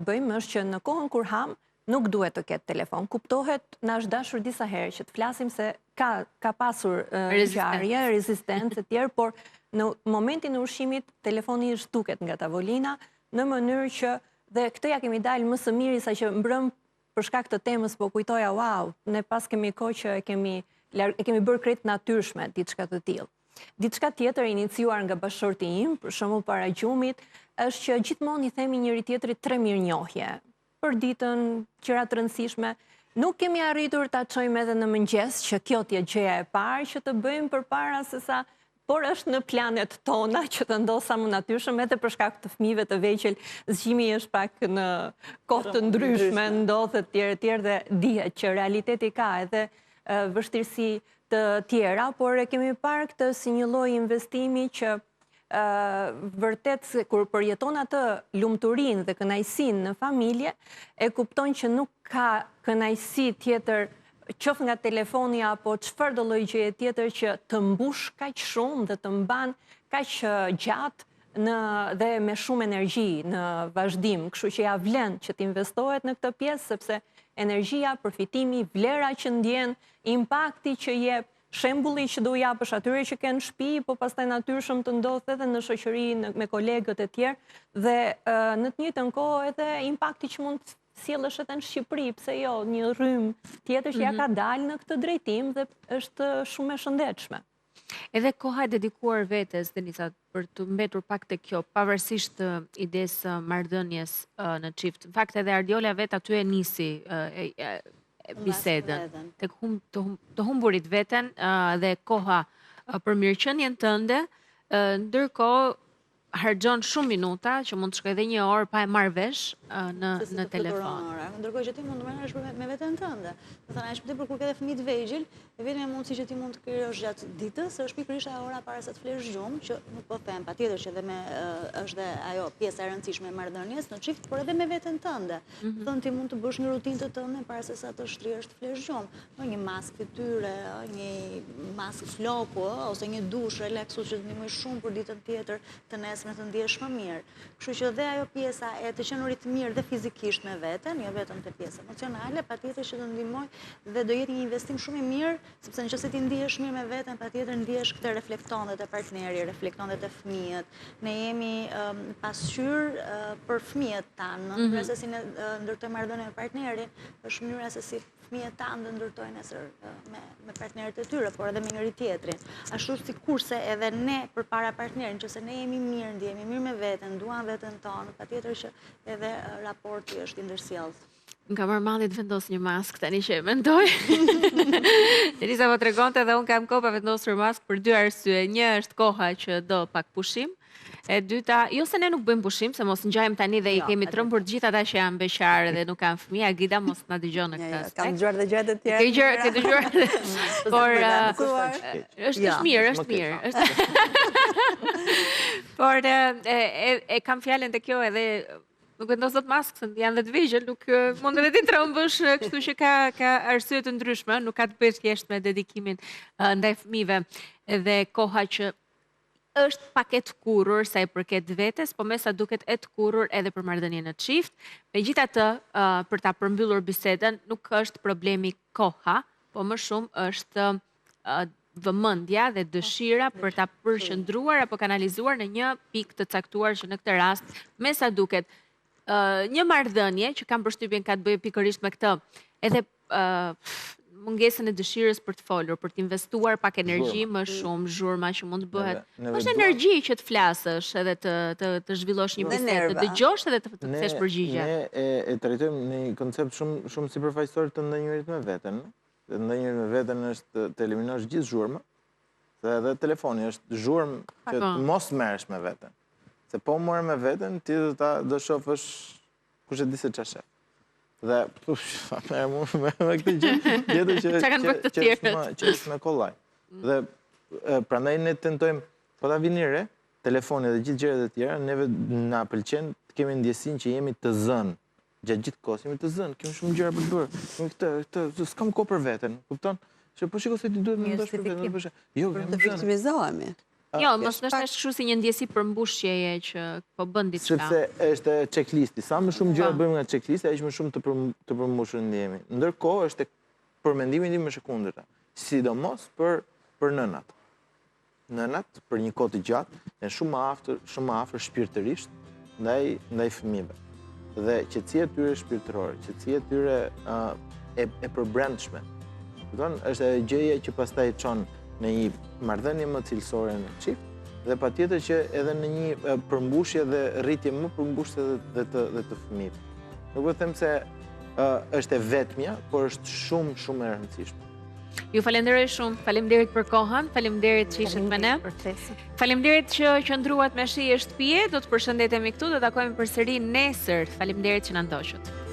S6: bëjmë është që në kohën kur ham, nuk duhet të ketë telefon. Kuptohet, na është dashur disa herë që të flasim se ka pasur ngjarje, rezistencë e tjerë, por në momentin e ushqimit telefoni është duket nga tavolina në mënyrë që dhe këtë ja kemi dalë më së miri sa që mbrëm për shkak të temës po kujtoja, wow, ne pas kemi kohë që e kemi bërë krejt natyrshme diçka të tillë. Diçka tjetër iniciuar nga bashkëshorti im, për shembull para gjumit, është që gjithmonë i themi njëri tjetrit 3 mirënjohje për ditën, gjëra të rëndësishme. Nuk kemi arritur ta çojmë edhe në mëngjes, që kjo t'je gjëja e parë që të bëjmë përpara sesa, por është në planet tona që të ndodhë sa më natyrshëm, edhe për shkak të fëmijëve të vegjël, zgjimi është pak në kohë të ndryshme, ndodhet tjerë dhe dihet që realiteti ka edhe vështirësi të tjera, por e kemi parë këtë si një lloj investimi që vërtet kur përjeton atë lumturinë dhe kënaqësinë në familje, e kupton që nuk ka kënaqësi tjetër qoftë nga telefoni apo çfarëdo lloj gjëje tjetër që të mbush kaq shumë dhe të mban kaq gjatë dhe me shumë energji në vazhdim. Kështu që ja vlen që të investohet në këtë pjesë, sepse energjia, përfitimi, vlera që ndjen, impakti që jep, shembulli që do japësh atyre që kanë shtëpi, po pastaj natyrshëm të ndodh edhe në shoqëri me kolegët e tjerë dhe në të njëjtën kohë edhe impakti që mund të sjellësh edhe në Shqipëri, pse jo, një rrymë tjetër që ja ka dalë në këtë drejtim dhe është shumë e shëndetshme.
S1: Edhe koha e dedikuar vetes, Denisa, për të mbetur pak te kjo, pavarësisht idesë marrëdhënies në çift. Në fakt edhe Ardiola vet aty e nisi bisedën, tek të humburit veten dhe koha për mirëqenien tënde, ndërkohë harxhon shumë minuta që mund të shkojë edhe 1 orë pa e marrë vesh në telefon.
S5: Ndërkohë që ti mund të merresh me veten tënde. Do thënë, është për kur ke fëmijë të vegjël, e vetëm mundësi që ti mund të krijosh gjatë ditës është pikërisht ajo ora para se të flesh gjumë, që nuk po them patjetër që edhe është dhe ajo pjesa e rëndësishme e marrëdhënies në çift, por edhe me veten tënde. Do thënë ti mund të bësh një rutinë të tënde para se sa të shtrihesh të flesh gjumë. Një mask fytyre, një mask floku ose një dush relaksues që të ndihmoj shumë për ditën tjetër të nesër të ndihesh më mirë. Kështu që dhe ajo pjesa e të qenurit mirë dhe fizikisht me veten, jo vetëm te pjesa emocionale, patjetër që të ndihmoj dhe do jetë një investim shumë i mirë, sepse nëse ti ndihesh mirë me veten, patjetër ndihesh këtë reflekton dhe te partneri, reflekton dhe te fëmijët. Ne jemi pasqyrë për fëmijët tanë, në mënyrë se si ne ndërtojmë marrëdhënie me partnerin, është mënyra se si fëmijët tanë dhe ndërtojnë nesër me partnerët e tyre, por edhe me njëri tjetrin. Ashtu sikurse edhe ne përpara partnerin, nëse ne jemi mirë, ndihemi mirë me veten, duam veten tonë, patjetër që edhe raporti është i ndërsjellë.
S1: Nga marrë malli të vendos një mask, tani që e mendoj. Denisa po tregonte dhe unë kam kohë pa vendosur mask për 2 arsye. Një është koha që do pak pushim. E dyta, jo se ne nuk bëjmë pushim, se mos ngjajmë tani dhe i kemi trëmbur gjithë ata që janë beqare dhe nuk kanë fëmijë, Agida mos na dëgjon në këtë aspekt.
S3: Kam dëgjuar dhe gjëra të tjera.
S1: Ke dëgjuar. Por është mirë. Por e kam fjalën te kjo edhe nuk vendos dot maskë, se janë dhe të vegjël, nuk mund edhe ti trëmbësh, kështu që ka arsye të ndryshme, nuk ka të bëjë thjesht me dedikimin ndaj fëmijëve dhe koha që është pak e të kurrur sa i përket vetes, po me sa duket e të kurrur edhe për marrëdhënien në çift. Megjithatë, për ta përmbyllur bisedën, nuk është problemi koha, po më shumë është vëmendja dhe dëshira për ta përqendruar apo kanalizuar në një pikë të caktuar që në këtë rast, me sa duket, një marrëdhënie që kam përshtypjen ka të bëjë pikërisht me këtë, edhe mungesën e dëshirës për të folur, për të investuar pak energji më shumë, zhurma që mund të bëhet. Është energji që të flasësh edhe të zhvillosh një bisedë, të dëgjosh edhe të kthesh përgjigje.
S4: Ne e trajtojmë në një koncept shumë sipërfaqësor të ndonjërit me veten. ndonjëherë me veten është të eliminosh gjithë zhurmë, se edhe telefoni është zhurmë që të mos merresh me veten. Se po morë me veten, ti do shofësh kush e di se çfarë shef. Dhe me këtë gjë që është me kollaj. Dhe prandaj ne tentojmë, po ta vini re, telefoni dhe gjithë gjërat e tjera, neve na pëlqen të kemi ndjesinë që jemi të zënë. Gjatë gjithë kohës jemi të zënë, kemi shumë gjëra për të bërë. Këtë s'kam kohë për veten, kupton? Që po shiko se ti duhet mendosh për veten. Jo,
S3: të fiksimizohemi.
S1: Jo, mos është kështu si një ndjesi përmbushjeje që po bën diçka.
S4: Sepse është checklisti. Sa më shumë gjëra bëjmë nga checklisti, aq më shumë të përmbushur ndjehemi. Ndërkohë është për mendimin tim është e kundërta. Sidomos për nënat. Nënat për një kohë të gjatë janë shumë afër shpirtërisht ndaj fëmijëve. Dhe qetësia e tyre shpirtërore, qetësia e tyre e përbrendshme. Është ajo gjëja që pastaj çon në një marrëdhënie më cilësore në çift dhe patjetër që edhe në një përmbushje dhe rritje më përmbushse dhe të fëmijëve. Nuk do të them se është e vetmja, por është shumë shumë e rëndësishme.
S1: Ju falenderoj shumë, faleminderit për kohën, faleminderit që ishit me ne. Faleminderit që qëndruat me shije shtëpie, do të përshëndetemi këtu, do të takojmë përsëri nesër. Faleminderit që na ndoqët.